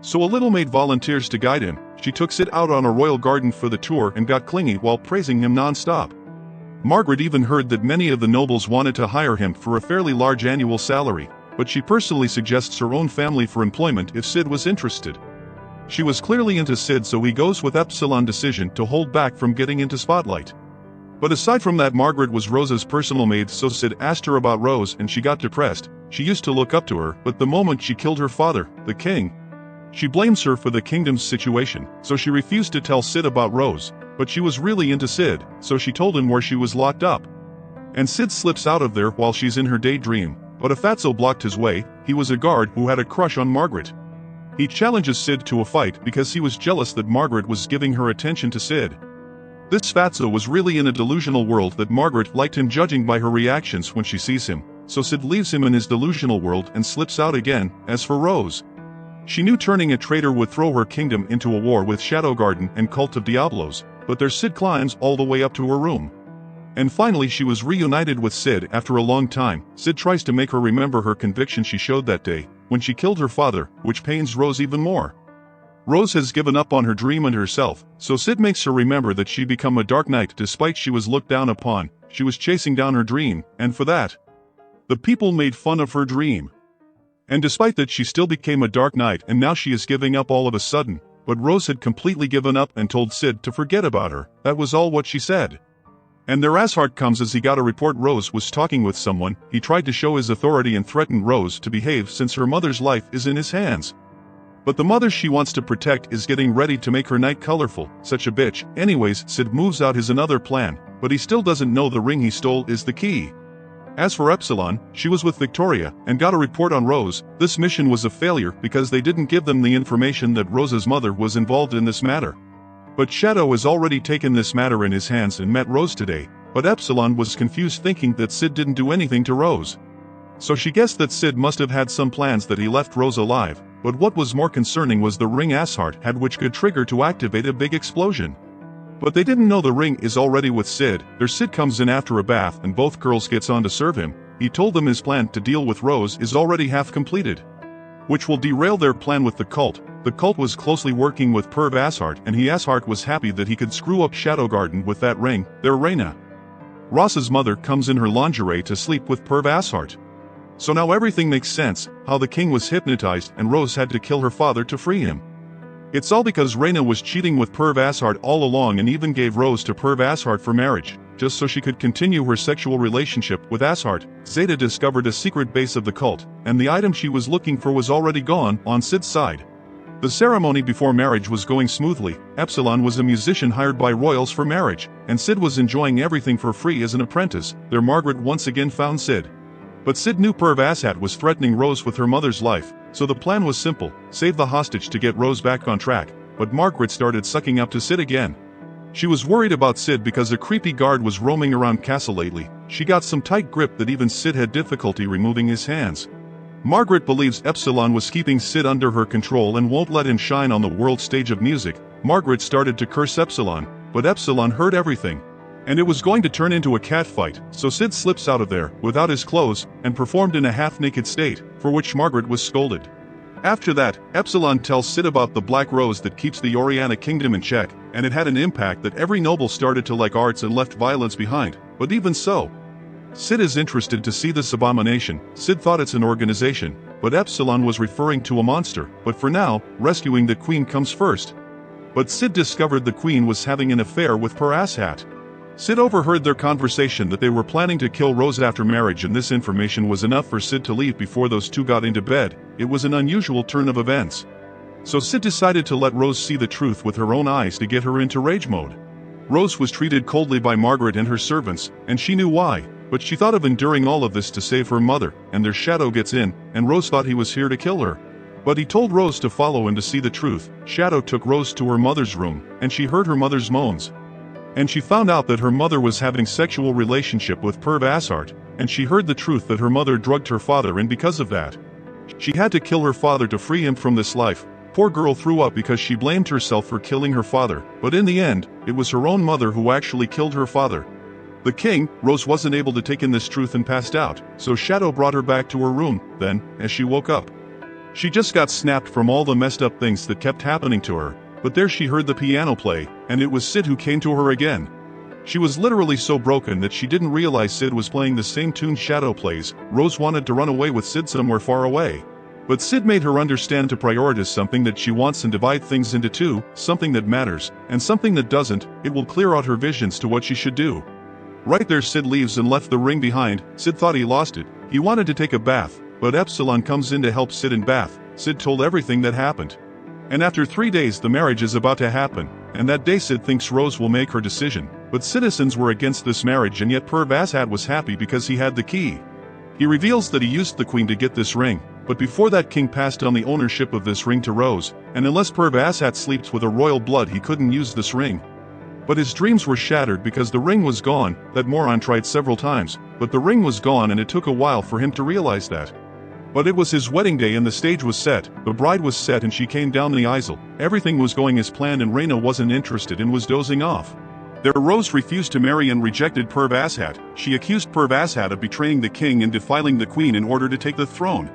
B: So a little maid volunteers to guide him. She took Sid out on a royal garden for the tour and got clingy while praising him non-stop. Margaret even heard that many of the nobles wanted to hire him for a fairly large annual salary, but she personally suggests her own family for employment if Sid was interested. She was clearly into Sid, so he goes with Epsilon's decision to hold back from getting into spotlight. But aside from that, Margaret was Rose's personal maid, so Sid asked her about Rose and she got depressed. She used to look up to her, but the moment she killed her father, the king, she blames her for the kingdom's situation, so she refused to tell Sid about Rose, but she was really into Sid, so she told him where she was locked up. And Sid slips out of there while she's in her daydream, but a fatso blocked his way. He was a guard who had a crush on Margaret. He challenges Sid to a fight because he was jealous that Margaret was giving her attention to Sid. This fatso was really in a delusional world that Margaret liked him, judging by her reactions when she sees him, so Sid leaves him in his delusional world and slips out again. As for Rose, she knew turning a traitor would throw her kingdom into a war with Shadow Garden and Cult of Diablos, but there Sid climbs all the way up to her room. And finally she was reunited with Sid after a long time. Sid tries to make her remember her conviction she showed that day, when she killed her father, which pains Rose even more. Rose has given up on her dream and herself, so Sid makes her remember that she became a Dark Knight despite she was looked down upon. She was chasing down her dream, and for that, the people made fun of her dream. And despite that she still became a Dark Knight and now she is giving up all of a sudden, but Rose had completely given up and told Sid to forget about her. That was all what she said. And their Ashart comes as he got a report Rose was talking with someone. He tried to show his authority and threatened Rose to behave since her mother's life is in his hands. But the mother she wants to protect is getting ready to make her night colorful. Such a bitch. Anyways, Sid moves out his another plan, but he still doesn't know the ring he stole is the key. As for Epsilon, she was with Victoria and got a report on Rose. This mission was a failure because they didn't give them the information that Rose's mother was involved in this matter. But Shadow has already taken this matter in his hands and met Rose today, but Epsilon was confused thinking that Sid didn't do anything to Rose. So she guessed that Sid must have had some plans that he left Rose alive, but what was more concerning was the ring Ashart had, which could trigger to activate a big explosion. But they didn't know the ring is already with Sid. Their Sid comes in after a bath and both girls gets on to serve him. He told them his plan to deal with Rose is already half completed, which will derail their plan with the cult. The cult was closely working with Perv Ashart, and Ashart was happy that he could screw up Shadow Garden with that ring. Their Reina Ross's mother comes in her lingerie to sleep with Perv Ashart. So now everything makes sense, how the king was hypnotized and Rose had to kill her father to free him. It's all because Reina was cheating with Perv Ashart all along and even gave Rose to Perv Ashart for marriage, just so she could continue her sexual relationship with Ashart. Zeta discovered a secret base of the cult, and the item she was looking for was already gone on Sid's side. The ceremony before marriage was going smoothly. Epsilon was a musician hired by royals for marriage, and Sid was enjoying everything for free as an apprentice. There Margaret once again found Sid. But Sid knew Perv Ashart was threatening Rose with her mother's life, so the plan was simple: save the hostage to get Rose back on track. But Margaret started sucking up to Sid again. She was worried about Sid because a creepy guard was roaming around castle lately. She got some tight grip that even Sid had difficulty removing his hands. Margaret believes Epsilon was keeping Sid under her control and won't let him shine on the world stage of music. Margaret started to curse Epsilon, but Epsilon heard everything, and it was going to turn into a cat fight, so Sid slips out of there, without his clothes, and performed in a half-naked state, for which Margaret was scolded. After that, Epsilon tells Sid about the Black Rose that keeps the Oriana kingdom in check, and it had an impact that every noble started to like arts and left violence behind. But even so, Sid is interested to see this abomination. Sid thought it's an organization, but Epsilon was referring to a monster. But for now, rescuing the queen comes first. But Sid discovered the queen was having an affair with Perv Ashart. Sid overheard their conversation that they were planning to kill Rose after marriage, and this information was enough for Sid to leave before those two got into bed. It was an unusual turn of events. So Sid decided to let Rose see the truth with her own eyes to get her into rage mode. Rose was treated coldly by Margaret and her servants, and she knew why. But she thought of enduring all of this to save her mother, and their Shadow gets in, and Rose thought he was here to kill her. But he told Rose to follow him to see the truth. Shadow took Rose to her mother's room, and she heard her mother's moans. And she found out that her mother was having sexual relationship with Perv Ashart, and she heard the truth that her mother drugged her father, and because of that, she had to kill her father to free him from this life. Poor girl threw up because she blamed herself for killing her father, but in the end, it was her own mother who actually killed her father. The king, Rose wasn't able to take in this truth and passed out, so Shadow brought her back to her room. Then, as she woke up, she just got snapped from all the messed up things that kept happening to her. But there she heard the piano play, and it was Sid who came to her again. She was literally so broken that she didn't realize Sid was playing the same tune Shadow plays. Rose wanted to run away with Sid somewhere far away. But Sid made her understand to prioritize something that she wants and divide things into two, something that matters, and something that doesn't. It will clear out her visions to what she should do. Right there Sid leaves and left the ring behind. Sid thought he lost it. He wanted to take a bath, but Epsilon comes in to help Sid in bath. Sid told everything that happened. And after 3 days the marriage is about to happen, and that day Sid thinks Rose will make her decision. But citizens were against this marriage, and yet Perv Ashart was happy because he had the key. He reveals that he used the queen to get this ring, but before that king passed on the ownership of this ring to Rose, and unless Perv Ashart sleeps with a royal blood he couldn't use this ring. But his dreams were shattered because the ring was gone. That moron tried several times, but the ring was gone, and it took a while for him to realize that. But it was his wedding day and the stage was set. The bride was set and she came down the aisle. Everything was going as planned, and Reina wasn't interested and was dozing off. There Rose refused to marry and rejected Perv Ashart. She accused Perv Ashart of betraying the king and defiling the queen in order to take the throne.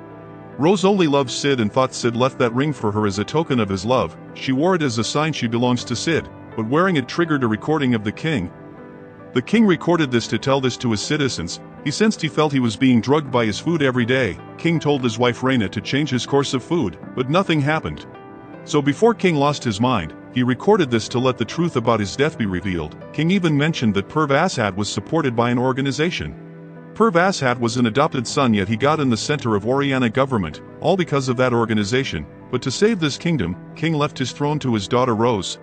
B: Rose only loved Sid and thought Sid left that ring for her as a token of his love. She wore it as a sign she belongs to Sid, but wearing it triggered a recording of the king. The king recorded this to tell this to his citizens. He sensed he felt he was being drugged by his food every day. King told his wife Reina to change his course of food, but nothing happened. So before King lost his mind, he recorded this to let the truth about his death be revealed. King even mentioned that Perv Ashart was supported by an organization. Perv Ashart was an adopted son, yet he got in the center of Oriana government, all because of that organization. But to save this kingdom, King left his throne to his daughter Rose.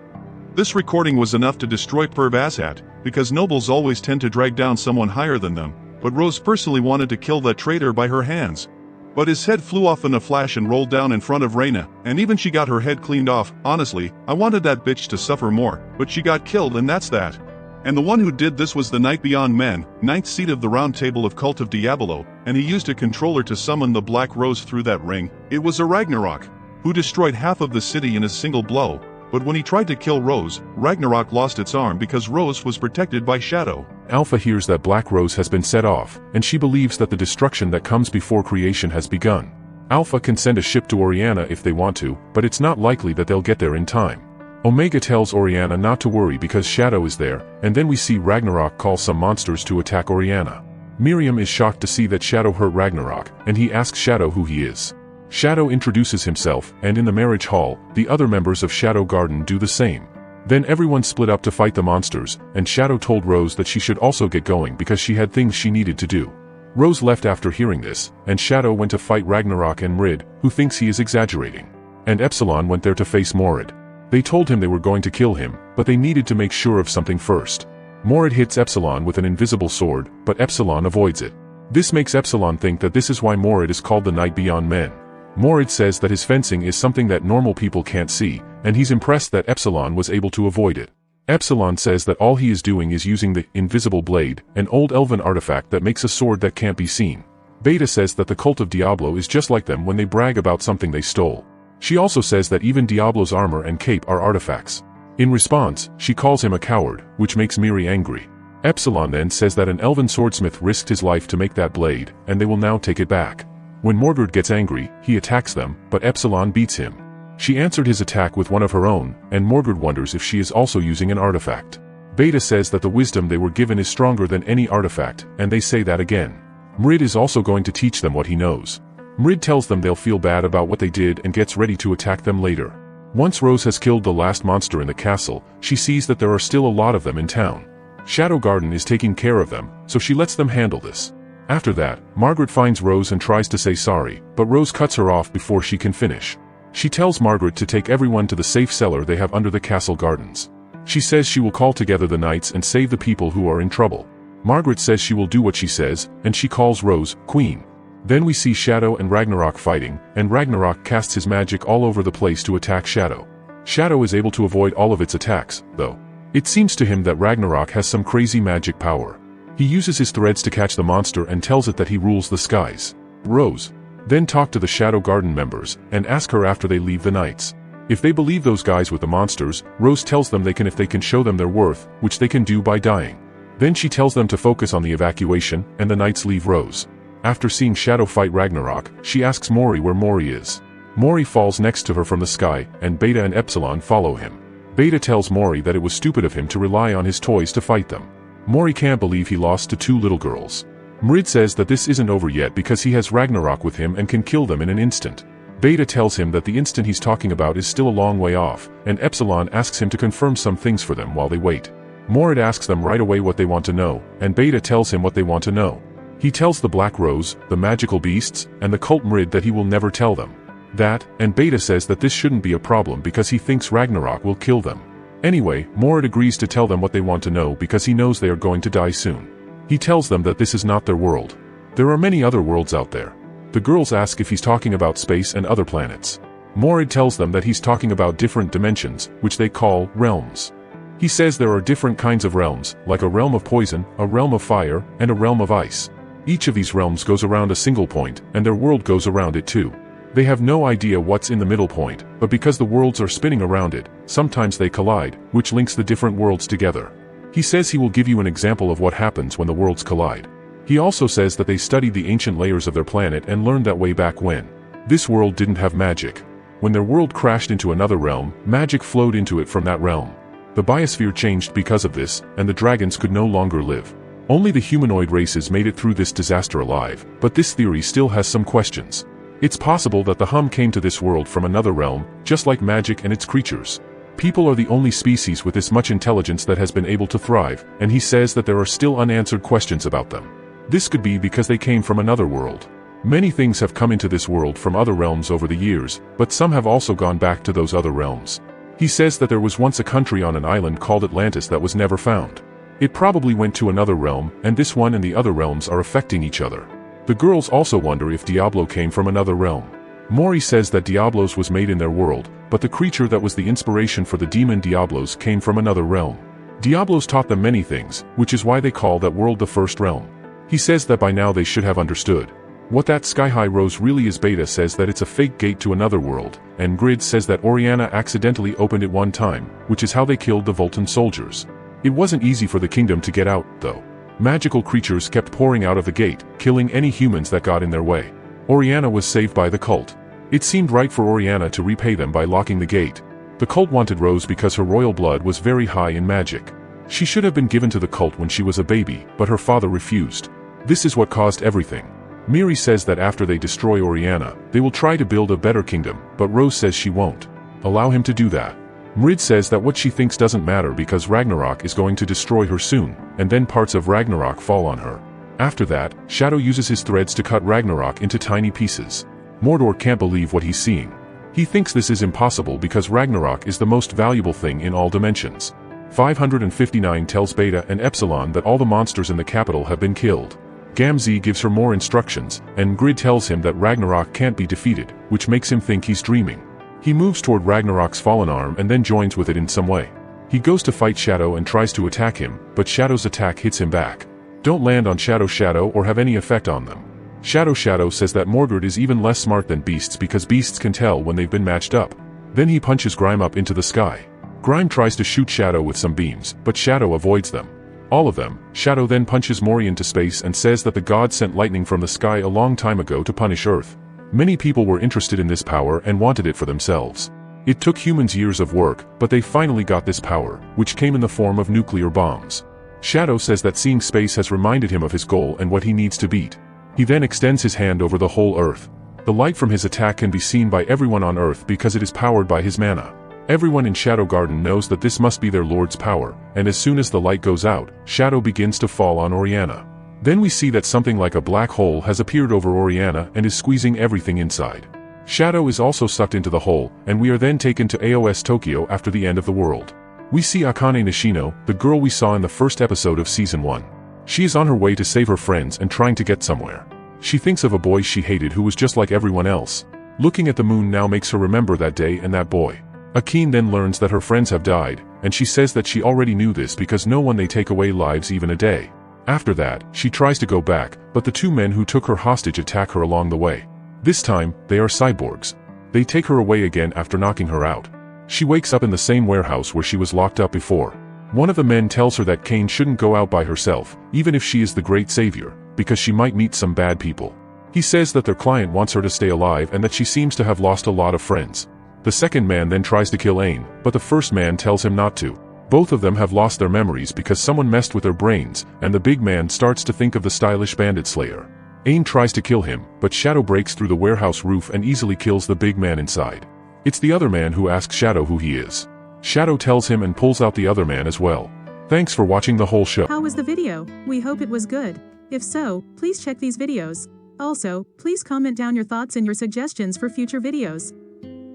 B: This recording was enough to destroy Perv Ashart, because nobles always tend to drag down someone higher than them. But Rose personally wanted to kill that traitor by her hands. But his head flew off in a flash and rolled down in front of Reina, and even she got her head cleaned off. Honestly, I wanted that bitch to suffer more, but she got killed, and that's that. And the one who did this was the Knight Beyond Men, ninth seat of the Round Table of Cult of Diabolo, and he used a controller to summon the Black Rose through that ring. It was a Ragnarok, who destroyed half of the city in a single blow. But when he tried to kill Rose, Ragnarok lost its arm because Rose was protected by Shadow.
C: Alpha hears that Black Rose has been set off, and she believes that the destruction that comes before creation has begun. Alpha can send a ship to Oriana if they want to, but it's not likely that they'll get there in time. Omega tells Oriana not to worry because Shadow is there, and then we see Ragnarok call some monsters to attack Oriana. Miriam is shocked to see that Shadow hurt Ragnarok, and he asks Shadow who he is. Shadow introduces himself, and in the marriage hall, the other members of Shadow Garden do the same. Then everyone split up to fight the monsters, and Shadow told Rose that she should also get going because she had things she needed to do. Rose left after hearing this, and Shadow went to fight Ragnarok and Mrid, who thinks he is exaggerating. And Epsilon went there to face Morid. They told him they were going to kill him, but they needed to make sure of something first. Morid hits Epsilon with an invisible sword, but Epsilon avoids it. This makes Epsilon think that this is why Morid is called the Knight Beyond Men. Morid says that his fencing is something that normal people can't see, and he's impressed that Epsilon was able to avoid it. Epsilon says that all he is doing is using the invisible blade, an old elven artifact that makes a sword that can't be seen. Beta says that the cult of Diablo is just like them when they brag about something they stole. She also says that even Diablo's armor and cape are artifacts. In response, she calls him a coward, which makes Miri angry. Epsilon then says that an elven swordsmith risked his life to make that blade, and they will now take it back. When Mordred gets angry, he attacks them, but Epsilon beats him. She answered his attack with one of her own, and Mordred wonders if she is also using an artifact. Beta says that the wisdom they were given is stronger than any artifact, and they say that again. Mrid is also going to teach them what he knows. Mrid tells them they'll feel bad about what they did and gets ready to attack them later. Once Rose has killed the last monster in the castle, she sees that there are still a lot of them in town. Shadow Garden is taking care of them, so she lets them handle this. After that, Margaret finds Rose and tries to say sorry, but Rose cuts her off before she can finish. She tells Margaret to take everyone to the safe cellar they have under the castle gardens. She says she will call together the knights and save the people who are in trouble. Margaret says she will do what she says, and she calls Rose Queen. Then we see Shadow and Ragnarok fighting, and Ragnarok casts his magic all over the place to attack Shadow. Shadow is able to avoid all of its attacks, though. It seems to him that Ragnarok has some crazy magic power. He uses his threads to catch the monster and tells it that he rules the skies. Rose then talk to the Shadow Garden members, and ask her after they leave the knights. If they believe those guys with the monsters, Rose tells them if they can show them their worth, which they can do by dying. Then she tells them to focus on the evacuation, and the knights leave Rose. After seeing Shadow fight Ragnarok, she asks Mori where Mori is. Mori falls next to her from the sky, and Beta and Epsilon follow him. Beta tells Mori that it was stupid of him to rely on his toys to fight them. Mori can't believe he lost to two little girls. Mrid says that this isn't over yet because he has Ragnarok with him and can kill them in an instant. Beta tells him that the instant he's talking about is still a long way off, and Epsilon asks him to confirm some things for them while they wait. Morid asks them right away what they want to know, and Beta tells him what they want to know. He tells the Black Rose, the magical beasts, and the cult Mrid that he will never tell them. That, and Beta says that this shouldn't be a problem because he thinks Ragnarok will kill them. Anyway, Morid agrees to tell them what they want to know because he knows they are going to die soon. He tells them that this is not their world. There are many other worlds out there. The girls ask if he's talking about space and other planets. Morid tells them that he's talking about different dimensions, which they call realms. He says there are different kinds of realms, like a realm of poison, a realm of fire, and a realm of ice. Each of these realms goes around a single point, and their world goes around it too. They have no idea what's in the middle point, but because the worlds are spinning around it, sometimes they collide, which links the different worlds together. He says he will give you an example of what happens when the worlds collide. He also says that they studied the ancient layers of their planet and learned that way back when. This world didn't have magic. When their world crashed into another realm, magic flowed into it from that realm. The biosphere changed because of this, and the dragons could no longer live. Only the humanoid races made it through this disaster alive, but this theory still has some questions. It's possible that the Hum came to this world from another realm, just like magic and its creatures. People are the only species with this much intelligence that has been able to thrive, and he says that there are still unanswered questions about them. This could be because they came from another world. Many things have come into this world from other realms over the years, but some have also gone back to those other realms. He says that there was once a country on an island called Atlantis that was never found. It probably went to another realm, and this one and the other realms are affecting each other. The girls also wonder if Diablo came from another realm. Mori says that Diablos was made in their world, but the creature that was the inspiration for the demon Diablos came from another realm. Diablos taught them many things, which is why they call that world the first realm. He says that by now they should have understood. What that sky-high rose really is. Beta says that it's a fake gate to another world, and Grid says that Oriana accidentally opened it one time, which is how they killed the Voltan soldiers. It wasn't easy for the kingdom to get out, though. Magical creatures kept pouring out of the gate, killing any humans that got in their way. Oriana was saved by the cult. It seemed right for Oriana to repay them by locking the gate. The cult wanted Rose because her royal blood was very high in magic. She should have been given to the cult when she was a baby, but her father refused. This is what caused everything. Miri says that after they destroy Oriana, they will try to build a better kingdom, but Rose says she won't allow him to do that. Mrid says that what she thinks doesn't matter because Ragnarok is going to destroy her soon, and then parts of Ragnarok fall on her. After that, Shadow uses his threads to cut Ragnarok into tiny pieces. Mordor can't believe what he's seeing. He thinks this is impossible because Ragnarok is the most valuable thing in all dimensions. 559 tells Beta and Epsilon that all the monsters in the capital have been killed. Gamzee gives her more instructions, and Grid tells him that Ragnarok can't be defeated, which makes him think he's dreaming. He moves toward Ragnarok's fallen arm and then joins with it in some way. He goes to fight Shadow and tries to attack him, but Shadow's attack hits him back. Don't land on Shadow or have any effect on them. Shadow says that Morgred is even less smart than beasts because beasts can tell when they've been matched up. Then he punches Grime up into the sky. Grime tries to shoot Shadow with some beams, but Shadow avoids them. All of them. Shadow then punches Mori into space and says that the gods sent lightning from the sky a long time ago to punish Earth. Many people were interested in this power and wanted it for themselves. It took humans years of work, but they finally got this power, which came in the form of nuclear bombs. Shadow says that seeing space has reminded him of his goal and what he needs to beat. He then extends his hand over the whole Earth. The light from his attack can be seen by everyone on Earth because it is powered by his mana. Everyone in Shadow Garden knows that this must be their lord's power, and as soon as the light goes out, Shadow begins to fall on Oriana. Then we see that something like a black hole has appeared over Oriana and is squeezing everything inside. Shadow is also sucked into the hole, and we are then taken to AOS Tokyo after the end of the world. We see Akane Nishino, the girl we saw in the first episode of Season 1. She is on her way to save her friends and trying to get somewhere. She thinks of a boy she hated who was just like everyone else. Looking at the moon now makes her remember that day and that boy. Akane then learns that her friends have died, and she says that she already knew this because no one they take away lives even a day. After that, she tries to go back, but the two men who took her hostage attack her along the way. This time, they are cyborgs. They take her away again after knocking her out. She wakes up in the same warehouse where she was locked up before. One of the men tells her that Kane shouldn't go out by herself, even if she is the great savior, because she might meet some bad people. He says that their client wants her to stay alive and that she seems to have lost a lot of friends. The second man then tries to kill Ain, but the first man tells him not to. Both of them have lost their memories because someone messed with their brains, and the big man starts to think of the stylish bandit slayer. Ain tries to kill him, but Shadow breaks through the warehouse roof and easily kills the big man inside. It's the other man who asks Shadow who he is. Shadow tells him and pulls out the other man as well. Thanks for watching the whole show.
D: How was the video? We hope it was good. If so, please check these videos. Also, please comment down your thoughts and your suggestions for future videos.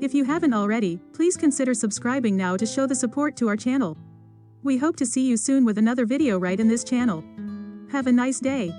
D: If you haven't already, please consider subscribing now to show the support to our channel. We hope to see you soon with another video right in this channel. Have a nice day.